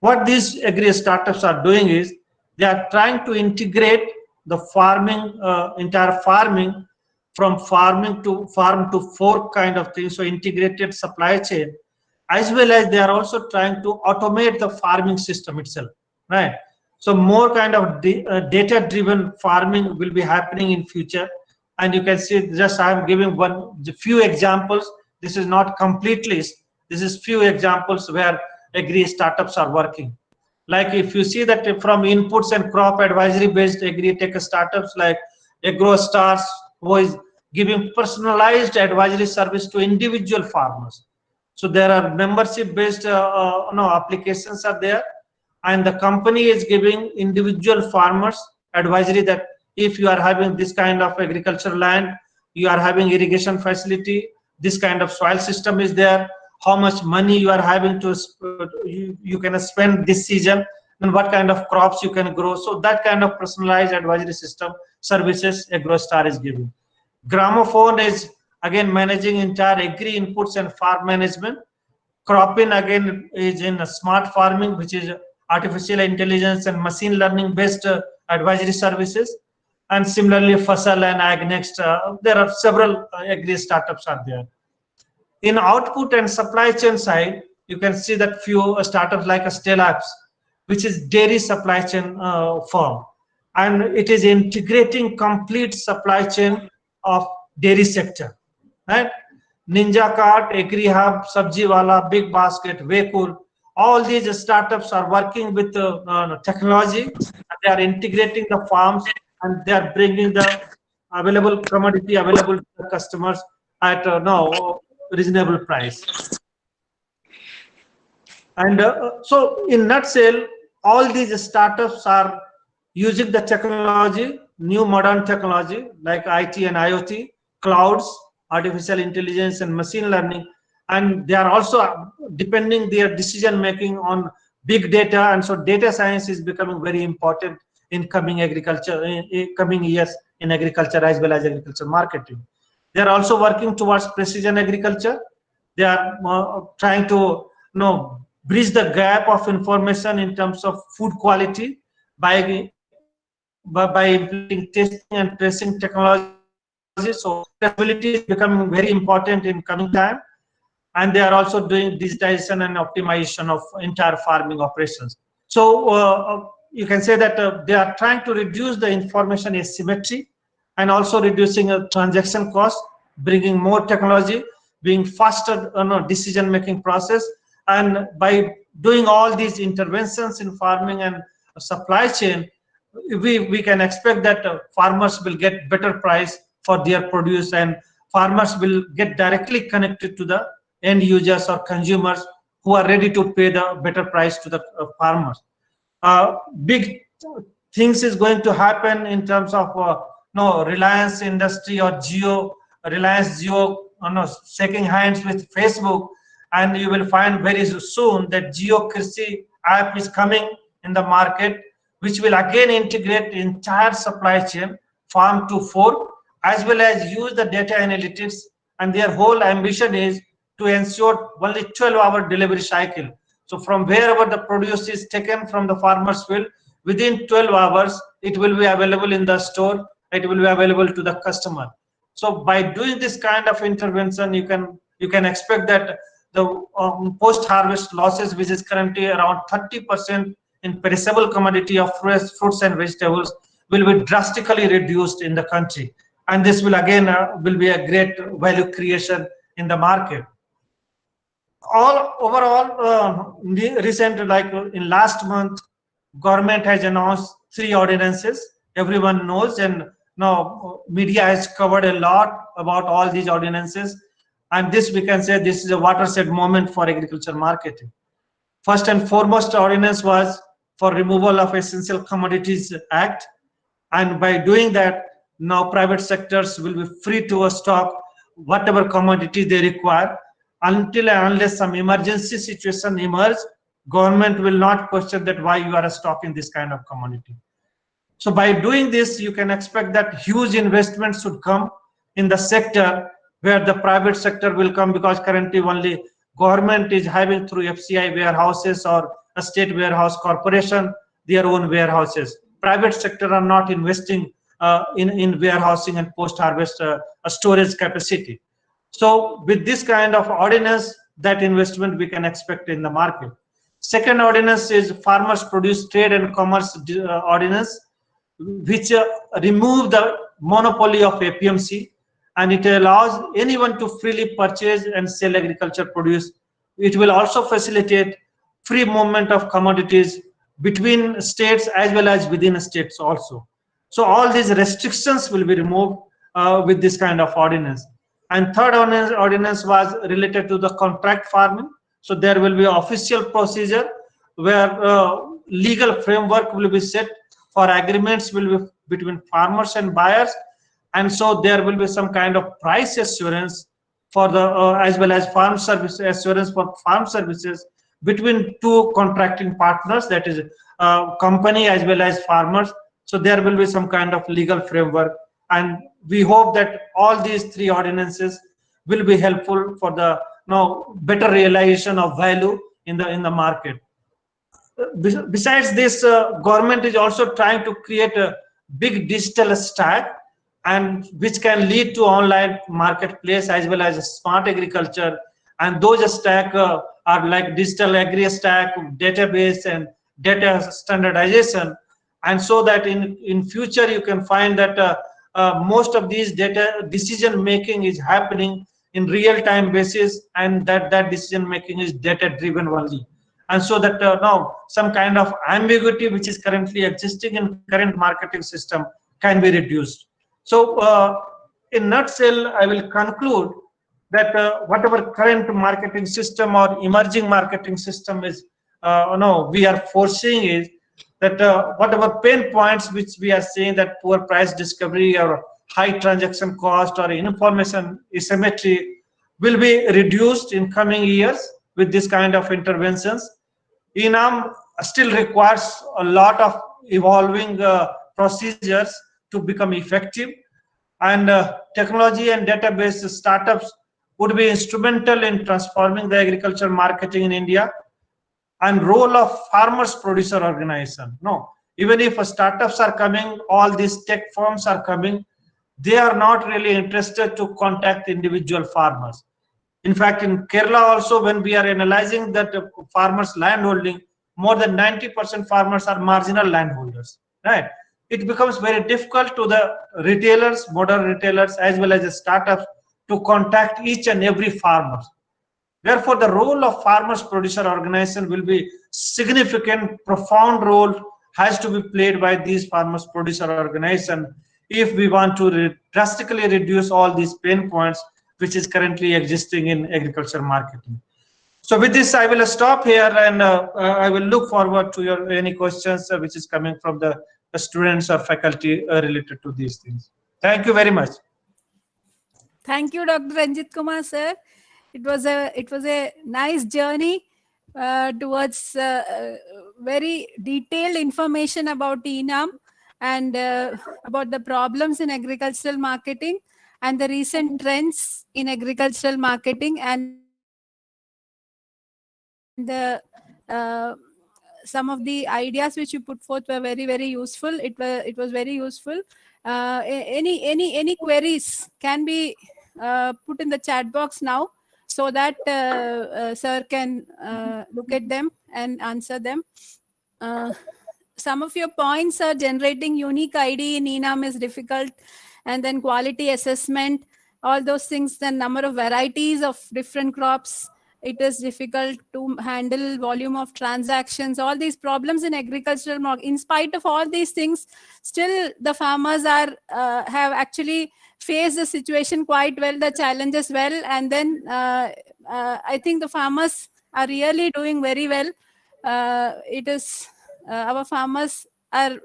What these agri startups are doing is they are trying to integrate the farming, entire farming, from farm to fork kind of thing, so integrated supply chain, as well as they are also trying to automate the farming system itself, right? So more kind of data driven farming will be happening in future. And you can see, just I am giving few examples. This is not complete list. This is few examples where agri startups are working. Like if you see that from inputs and crop advisory based agri tech startups like AgroStars, who is giving personalized advisory service to individual farmers. So there are membership based applications are there, and the company is giving individual farmers advisory that if you are having this kind of agricultural land, you are having irrigation facility, this kind of soil system is there, how much money you are having to you can spend this season, and what kind of crops you can grow. So that kind of personalized advisory system services AgroStar is giving. Gramophone is again managing entire agri inputs and farm management. Cropping again is in smart farming, which is artificial intelligence and machine learning based advisory services. And similarly, Fasal and AgNext, there are several agri startups are there. In output and supply chain side, you can see that few startups like Stellapse, which is dairy supply chain firm, and it is integrating complete supply chain of dairy sector. Right? Ninja Cart, AgriHub, Sabji Wala, Big Basket, Waycool, all these startups are working with technology. They are integrating the farms and they are bringing the available commodity available to the customers at no reasonable price. And so in nutshell, all these startups are using the technology, new modern technology like IT and IoT, clouds, artificial intelligence and machine learning, and they are also depending their decision making on big data. And so data science is becoming very important in coming agriculture, in coming years in agriculture as well as agriculture marketing. They are also working towards precision agriculture. They are trying to bridge the gap of information in terms of food quality by implementing testing and tracing technology. So traceability is becoming very important in coming time, and they are also doing digitization and optimization of entire farming operations. So you can say that they are trying to reduce the information asymmetry and also reducing a transaction cost, bringing more technology, being faster decision making process. And by doing all these interventions in farming and supply chain, we can expect that farmers will get better price for their produce, and farmers will get directly connected to the end users or consumers who are ready to pay the better price to the farmers. Big things is going to happen in terms of Reliance industry or Reliance Jio shaking hands with Facebook, and you will find very soon that Jio Krishi app is coming in the market, which will again integrate entire supply chain, farm to fork, as well as use the data analytics. And their whole ambition is to ensure only 12-hour delivery cycle. So from wherever the produce is taken from the farmer's field, within 12 hours, it will be available in the store, it will be available to the customer. So by doing this kind of intervention, you can expect that the post-harvest losses, which is currently around 30% in perishable commodity of fresh fruits and vegetables, will be drastically reduced in the country. And this will again will be a great value creation in the market. Overall, recent, like in last month, government has announced 3 ordinances. Everyone knows, and now media has covered a lot about all these ordinances. And this, we can say, this is a watershed moment for agriculture marketing. First and foremost ordinance was for removal of Essential Commodities Act. And by doing that, now private sectors will be free to stock whatever commodity they require. Until and unless some emergency situation emerges, government will not question that why you are stocking this kind of commodity. So by doing this, you can expect that huge investments should come in the sector, where the private sector will come, because currently only government is having through FCI warehouses or a state warehouse corporation their own warehouses. Private sector are not investing in warehousing and post-harvest storage capacity. So with this kind of ordinance, that investment we can expect in the market. Second ordinance is Farmers Produce Trade and Commerce Ordinance, which remove the monopoly of APMC, and it allows anyone to freely purchase and sell agriculture produce. It will also facilitate free movement of commodities between states as well as within states also. So all these restrictions will be removed with this kind of ordinance. And third ordinance was related to the contract farming. So there will be official procedure where legal framework will be set for agreements will be between farmers and buyers. And so there will be some kind of price assurance for the as well as farm service assurance for farm services between two contracting partners, that is company as well as farmers. So there will be some kind of legal framework, and we hope that all these three ordinances will be helpful for the better realization of value in the market. Besides this, government is also trying to create a big digital stack, and which can lead to online marketplace as well as smart agriculture. And those stack are like digital agri stack, database, and data standardization. And so that in future you can find that most of these data decision making is happening in real time basis, and that decision making is data driven only. And so that now some kind of ambiguity which is currently existing in current marketing system can be reduced. So in nutshell, I will conclude that whatever current marketing system or emerging marketing system is we are foreseeing is that whatever pain points which we are seeing, that poor price discovery or high transaction cost or information asymmetry will be reduced in coming years with this kind of interventions. NAARM still requires a lot of evolving procedures to become effective, and technology and database startups would be instrumental in transforming the agriculture marketing in India. And role of farmers producer organization. No, even if startups are coming, all these tech firms are coming, they are not really interested to contact individual farmers. In fact, in Kerala also, when we are analyzing that farmers landholding, more than 90% farmers are marginal landholders, right? It becomes very difficult to the retailers, modern retailers, as well as the startups to contact each and every farmer. Therefore, the role of farmers producer organization will be significant, profound role has to be played by these farmers producer organization if we want to drastically reduce all these pain points which is currently existing in agriculture marketing. So with this, I will stop here, and I will look forward to your any questions which is coming from the students or faculty related to these things. Thank you very much. Thank you, Dr. Ranjit Kumar, sir. It was a nice journey towards very detailed information about NAARM and about the problems in agricultural marketing and the recent trends in agricultural marketing, and the some of the ideas which you put forth were very useful. It was very useful. Any queries can be put in the chat box now, so that sir can look at them and answer them. Some of your points are generating unique ID in NAARM is difficult, and then quality assessment, all those things, the number of varieties of different crops, it is difficult to handle volume of transactions, all these problems in agricultural market. In spite of all these things, still the farmers are have actually faced the situation quite well, the challenges well, and then I think the farmers are really doing very well. It is our farmers are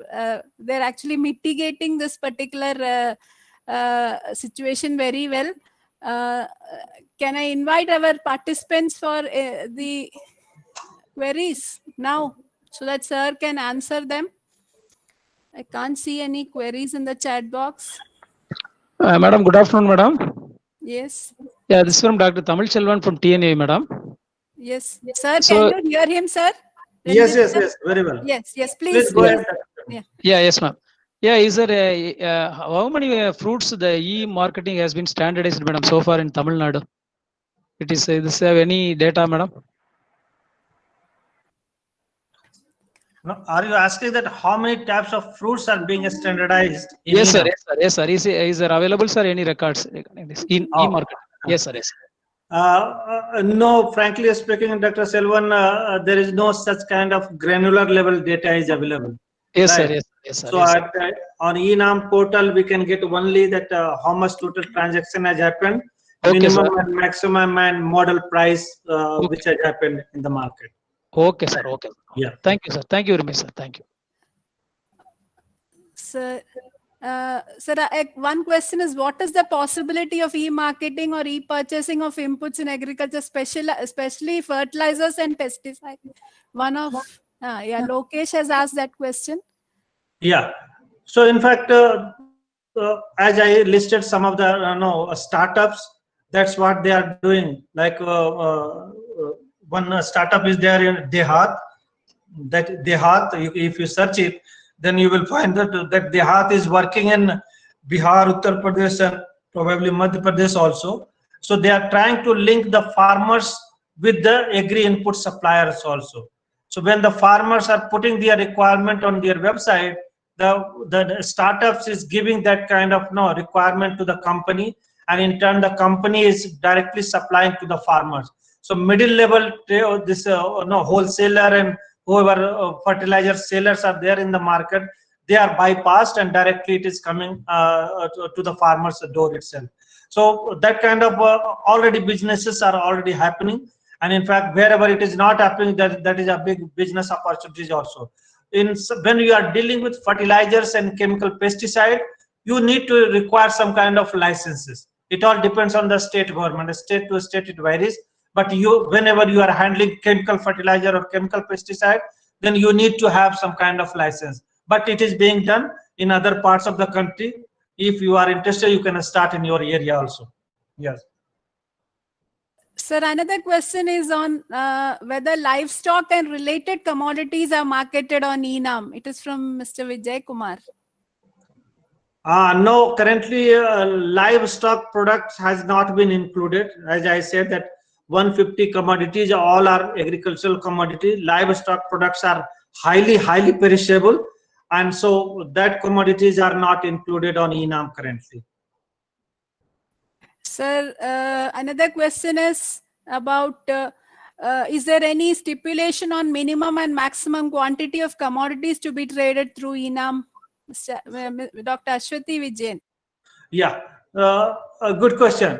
they're actually mitigating this particular situation very well. Can I invite our participants for the queries now, so that sir can answer them? I can't see any queries in the chat box. Madam, good afternoon, madam. Yes. Yeah, this is from Dr. Tamil Chelvan from TNA, madam. Yes, sir. Can you hear him, sir? Yes, very well. Yes, please go ahead. Yes, ma'am. Yeah, is there how many fruits the e-marketing has been standardized, madam, so far in Tamil Nadu? It is this have any data, madam? No, are you asking that how many types of fruits are being standardized? Yes, sir. Yes, sir. Is there available, sir, any records regarding this in e-marketing? Yes, sir. Yes. No, frankly speaking, Dr. Selvan, there is no such kind of granular level data is available. Yes, right? Sir. Yes, sir. So on NAARM portal, we can get only that how much total transaction has happened, minimum and maximum and model price which has happened in the market. Okay, sir. Okay. Yeah. Thank you, sir. Thank you very much, sir. Thank you. Sir, Sir, one question is, what is the possibility of e-marketing or e-purchasing of inputs in agriculture, especially fertilizers and pesticides? One of, Lokesh has asked that question. Yeah. So in fact, as I listed some of the startups, that's what they are doing. Like one startup is there in NAHEP. That NAHEP, if you search it, then you will find that NAHEP is working in Bihar, Uttar Pradesh, and probably Madhya Pradesh also. So they are trying to link the farmers with the agri input suppliers also. So when the farmers are putting their requirement on their website, the startups is giving that kind of requirement to the company, and in turn the company is directly supplying to the farmers. So middle level, this wholesaler and whoever fertilizer sellers are there in the market, they are bypassed, and directly it is coming to the farmer's door itself. So that kind of already businesses are already happening, and in fact wherever it is not happening, that is a big business opportunities also. When you are dealing with fertilizers and chemical pesticide, you need to require some kind of licenses. It all depends on the state government. State to state it varies, but whenever you are handling chemical fertilizer or chemical pesticide, then you need to have some kind of license. But it is being done in other parts of the country. If you are interested, you can start in your area also. Yes. Sir, another question is on whether livestock and related commodities are marketed on NAARM. It is from Mr. Vijay Kumar. No, currently livestock products has not been included. As I said that 150 commodities, all are agricultural commodities. Livestock products are highly perishable, and so that commodities are not included on NAARM currently. Sir, another question is about is there any stipulation on minimum and maximum quantity of commodities to be traded through NAARM? Dr. Ashwati Vijayan. Yeah, a good question.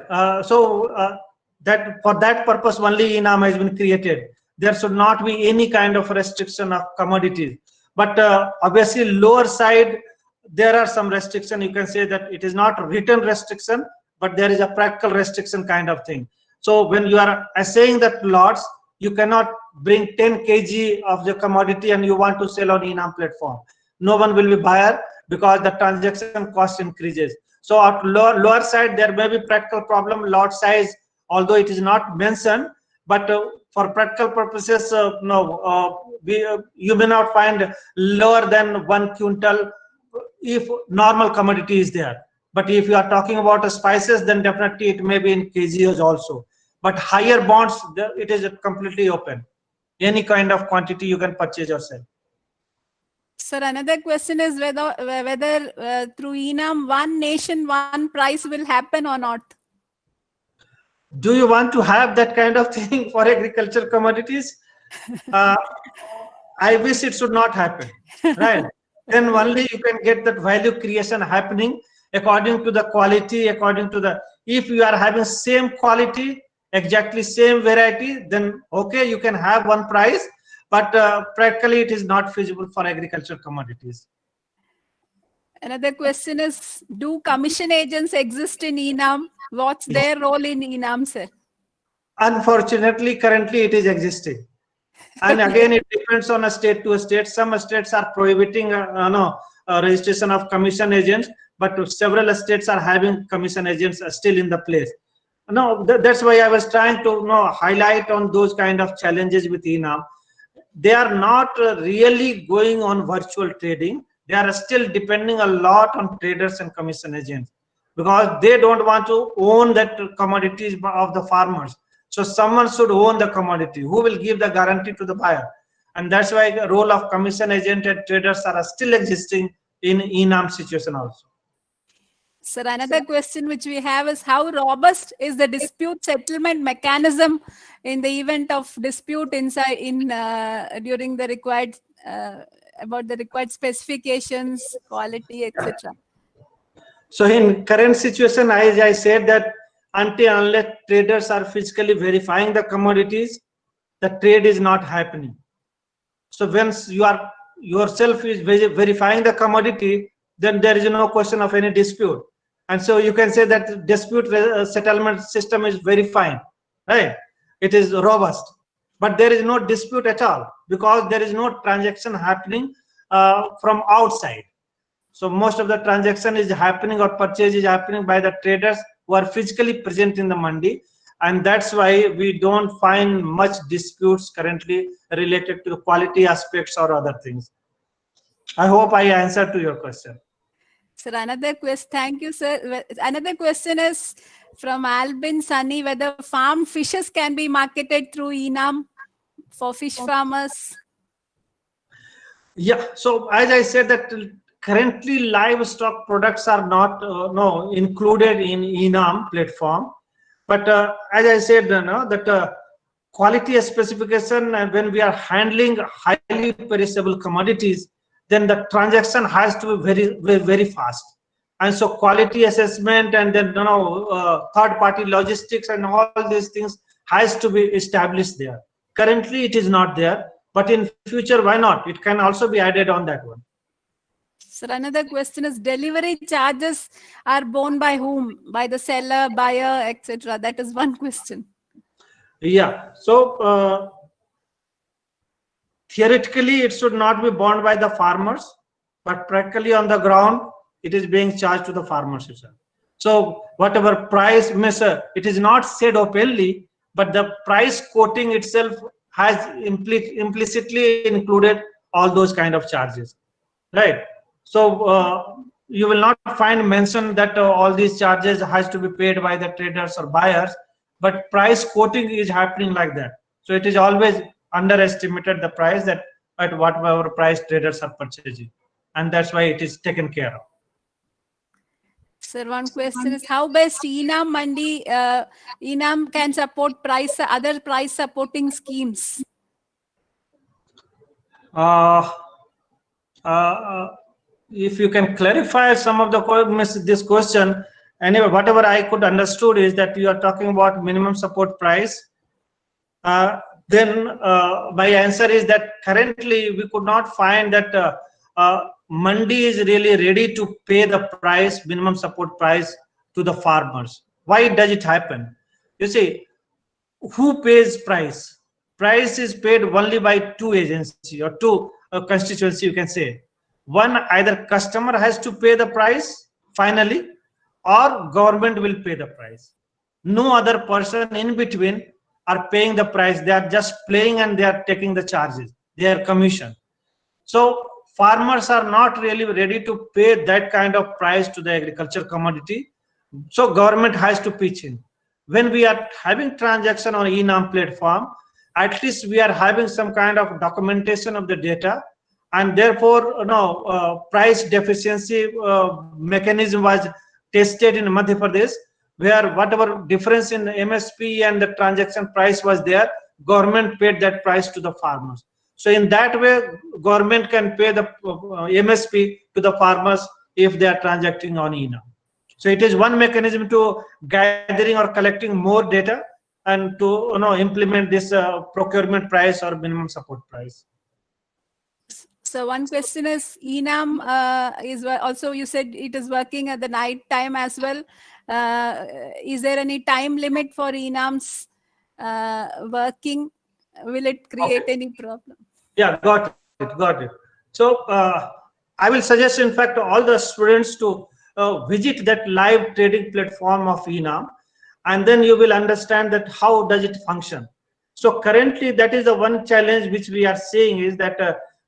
That for that purpose only NAARM has been created. There should not be any kind of restriction of commodities. But obviously lower side, there are some restriction. You can say that it is not written restriction, but there is a practical restriction kind of thing. So when you are assaying that lots, you cannot bring 10 kg of the commodity and you want to sell on NAARM platform. No one will be buyer because the transaction cost increases. So at lower side, there may be practical problem, lot size, although it is not mentioned, but for practical purposes, you may not find lower than 1 quintal if normal commodity is there. But if you are talking about spices, then definitely it may be in kgs also. But higher bonds, it is completely open. Any kind of quantity you can purchase yourself. Sir, another question is whether through NAARM, one nation, one price will happen or not. Do you want to have that kind of thing for agriculture commodities? I wish it should not happen, right? Then only you can get that value creation happening according to the quality, according to the, if you are having same quality, exactly same variety, then okay, you can have one price, but practically it is not feasible for agricultural commodities. Another question is, do commission agents exist in NAARM? What's their role in NAARM, sir? Unfortunately, currently it is existing. And again, it depends on a state to a state. Some states are prohibiting registration of commission agents, but several states are having commission agents still in the place. No, that's why I was trying to highlight on those kind of challenges with NAARM. They are not really going on virtual trading. They are still depending a lot on traders and commission agents because they don't want to own that commodities of the farmers. So someone should own the commodity. Who will give the guarantee to the buyer? And that's why the role of commission agent and traders are still existing in NAARM situation also. Sir, another question which we have is, how robust is the dispute settlement mechanism in the event of dispute during the required about the required specifications, quality, etc. So in current situation, as I said, that unless traders are physically verifying the commodities, the trade is not happening. So once you are yourself is verifying the commodity, then there is no question of any dispute. And so you can say that the dispute settlement system is very fine, right? It is robust, but there is no dispute at all because there is no transaction happening from outside. So most of the transaction is happening or purchase is happening by the traders who are physically present in the mandi, and that's why we don't find much disputes currently related to the quality aspects or other things. I hope I answered to your question. Sir, another question. Thank you, sir. Another question is from Albin Sunny, whether farm fishes can be marketed through ENAM for fish farmers. Yeah, so as I said that currently livestock products are not included in ENAM platform, but as I said, that quality specification, and when we are handling highly perishable commodities, then the transaction has to be very fast. And so quality assessment and then third party logistics and all these things has to be established there. Currently it is not there, but in future, why not? It can also be added on that one. Sir, another question is delivery charges are borne by whom? By the seller, buyer, etc. That is one question. Yeah, so theoretically it should not be borne by the farmers, but practically on the ground it is being charged to the farmers itself. So whatever price, it is not said openly, but the price quoting itself has implicitly included all those kind of charges, right? So you will not find mention that all these charges has to be paid by the traders or buyers, but price quoting is happening like that. So it is always underestimated the price that at whatever price traders are purchasing, and that's why it is taken care of. Sir, one question is how best ENAM Mandi, ENAM can support other price supporting schemes? If you can clarify some of this question, anyway, whatever I could understood is that you are talking about minimum support price. Then my answer is that currently we could not find that Mandi is really ready to pay the price, minimum support price to the farmers. Why does it happen? You see, who pays price? Price is paid only by two agencies or two constituency, you can say. One, either customer has to pay the price finally, or government will pay the price. No other person in between are paying the price. They are just playing and they are taking the charges, their commission. So farmers are not really ready to pay that kind of price to the agriculture commodity. So government has to pitch in. When we are having transaction on ENAM platform, at least we are having some kind of documentation of the data, and therefore price deficiency mechanism was tested in Madhya Pradesh, where whatever difference in MSP and the transaction price was there, government paid that price to the farmers. So in that way, government can pay the MSP to the farmers if they are transacting on ENAM. So it is one mechanism to gathering or collecting more data and to implement this procurement price or minimum support price. So one question is ENAM is also, you said it is working at the night time as well. Is there any time limit for ENAM's working? Will it create any problem? Yeah, got it. So I will suggest, in fact, all the students to visit that live trading platform of ENAM, and then you will understand that how does it function. So currently, that is the one challenge which we are seeing is that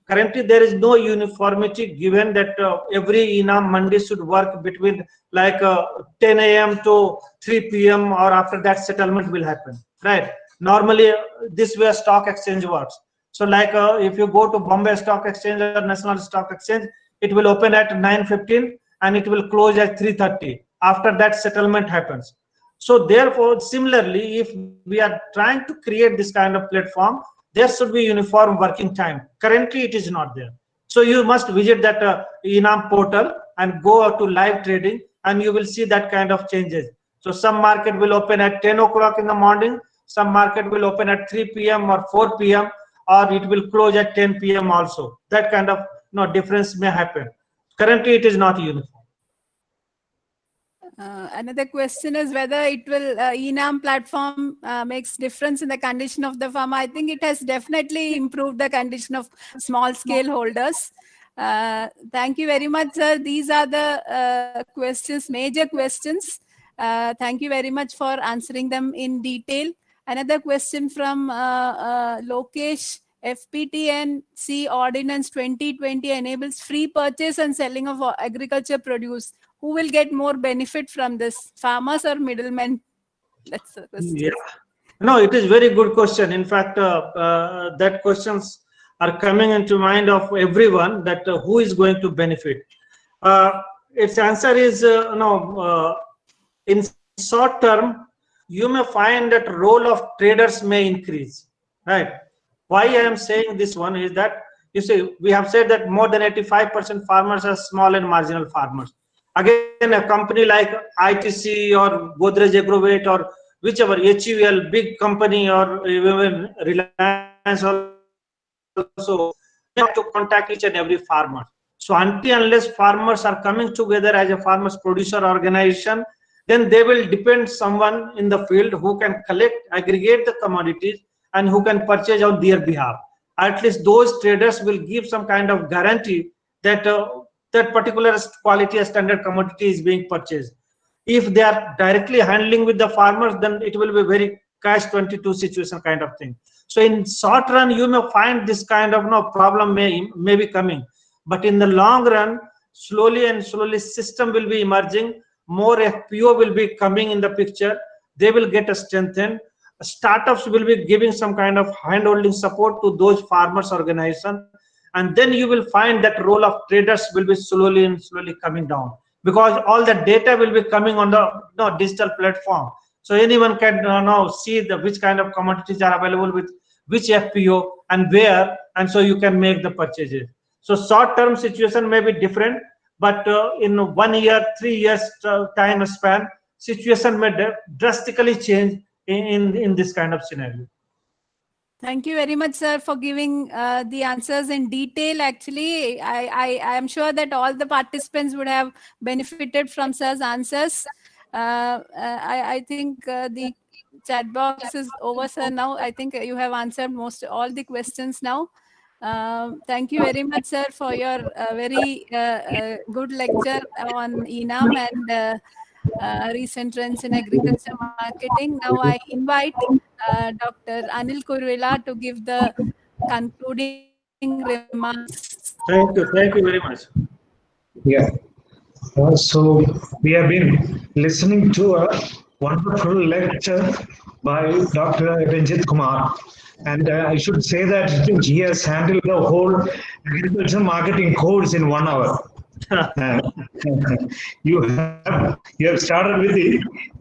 currently there is no uniformity given that every ENAM Mandi should work between like 10 a.m. to 3 p.m. or after that settlement will happen, right? Normally, this way stock exchange works. So like if you go to Bombay Stock Exchange or National Stock Exchange, it will open at 9:15 and it will close at 3:30. After that settlement happens. So therefore, similarly, if we are trying to create this kind of platform, there should be uniform working time. Currently, it is not there. So you must visit that ENAM portal and go to live trading, and you will see that kind of changes. So some market will open at 10 o'clock in the morning, some market will open at 3 p.m. or 4 p.m. or it will close at 10 p.m. also. That kind of difference may happen. Currently, it is not uniform. Another question is whether it will NAARM platform makes difference in the condition of the farmer. I think it has definitely improved the condition of small scale holders. Thank you very much, sir. These are the questions, major questions. Thank you very much for answering them in detail. Another question from Lokesh. FPTNC Ordinance 2020 enables free purchase and selling of agriculture produce. Who will get more benefit from this, farmers or middlemen? That's the question. Yeah. No, it is very good question. In fact, that questions are coming into mind of everyone, that who is going to benefit. Its answer is no. In short term, you may find that role of traders may increase, right? Why I am saying this one is that, you see, we have said that more than 85% farmers are small and marginal farmers. Again, a company like ITC or Godrej Agrovet or whichever, HUL, big company, or even Reliance also, they have to contact each and every farmer. So until unless farmers are coming together as a farmers producer organization, then they will depend someone in the field who can collect, aggregate the commodities, and who can purchase on their behalf. At least those traders will give some kind of guarantee that that particular quality or standard commodity is being purchased. If they are directly handling with the farmers, then it will be very catch-22 situation kind of thing. So in short run, you may find this kind of problem may be coming, but in the long run, slowly and slowly, system will be emerging. More FPO will be coming in the picture. They will get strengthened. Startups will be giving some kind of hand-holding support to those farmers organization, and then you will find that role of traders will be slowly and slowly coming down, because all the data will be coming on the digital platform. So anyone can now see which kind of commodities are available with which FPO and where, and so you can make the purchases. So short-term situation may be different, but in 1 year, 3 years time span, situation may drastically change in this kind of scenario. Thank you very much, sir, for giving the answers in detail. Actually, I am sure that all the participants would have benefited from sir's answers. I think the chat box is over, sir. Now I think you have answered all the questions now. Thank you very much, sir, for your very good lecture on NAARM and recent trends in agriculture marketing. Now I invite Dr. Anil Kurvela to give the concluding remarks. Thank you very much. Yeah. So we have been listening to a wonderful lecture by Dr. Ranjit Kumar. And I should say that he has handled the whole agriculture marketing course in 1 hour. You have started with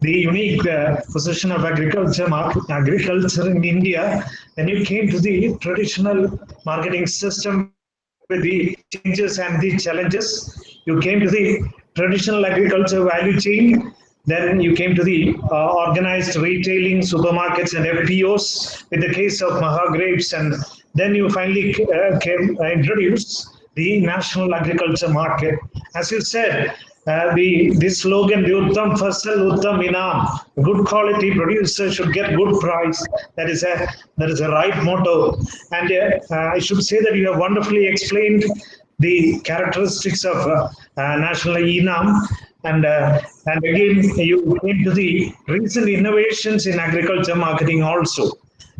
the unique position of agriculture in India. Then you came to the traditional marketing system with the changes and the challenges. You came to the traditional agriculture value chain. Then you came to the organized retailing, supermarkets and FPOs with the case of Maha Grapes, and then you finally introduced the national agriculture market. As you said, the slogan, the Uttam Fasal, Uttam Inam, good quality producer should get good price. That is a right motto. And I should say that you have wonderfully explained the characteristics of national NAARM. And again, you came to the recent innovations in agriculture marketing also.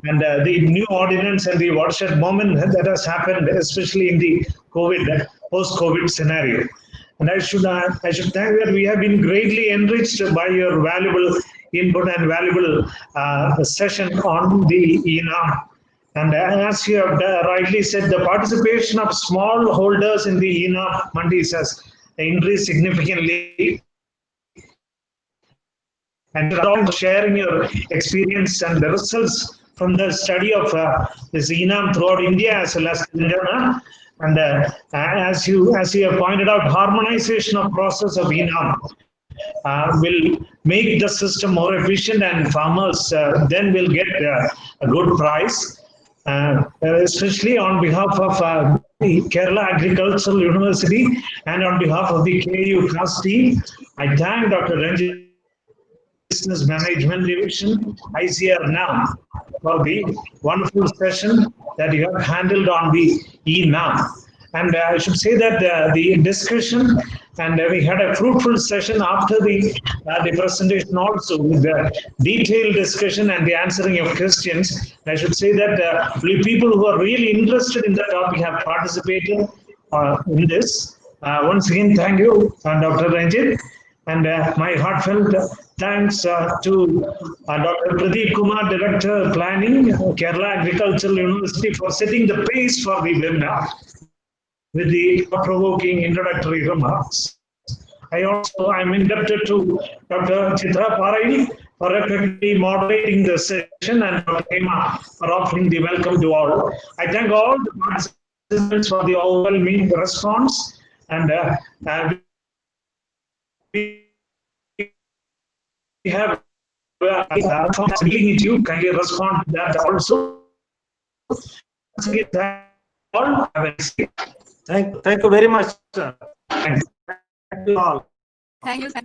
And the new ordinance and the watershed moment that has happened, especially in the post-COVID scenario. And I should thank that we have been greatly enriched by your valuable input and valuable session on the NAARM. And as you have rightly said, the participation of small holders in the NAARM mandis has increased significantly. And sharing your experience and the results from the study of this NAARM throughout India as well as Telangana. And as you have pointed out, harmonization of process of NAARM will make the system more efficient, and farmers then will get a good price. especially on behalf of the Kerala Agricultural University and on behalf of the KU-CAAST team. I thank Dr. Ranjit, Business Management Division, ICR now, for the wonderful session that you have handled on the NAARM. And I should say that the discussion, and we had a fruitful session after the presentation also, with the detailed discussion and the answering of questions. I should say that people who are really interested in the topic have participated in this. Once again, thank you, Dr. Ranjit. And my heartfelt thanks to Dr. Pradeep Kumar, Director Planning, Kerala Agricultural University, for setting the pace for the webinar with the provoking introductory remarks. I'm indebted to Dr. Chitra Parai for effectively moderating the session and Dr. Hema for offering the welcome to all. I thank all the participants for the overwhelming response, and we have dealing with you. Kindly respond to that also. All have a nice day. Thank you very much, sir. Thank you all. Thank you, sir.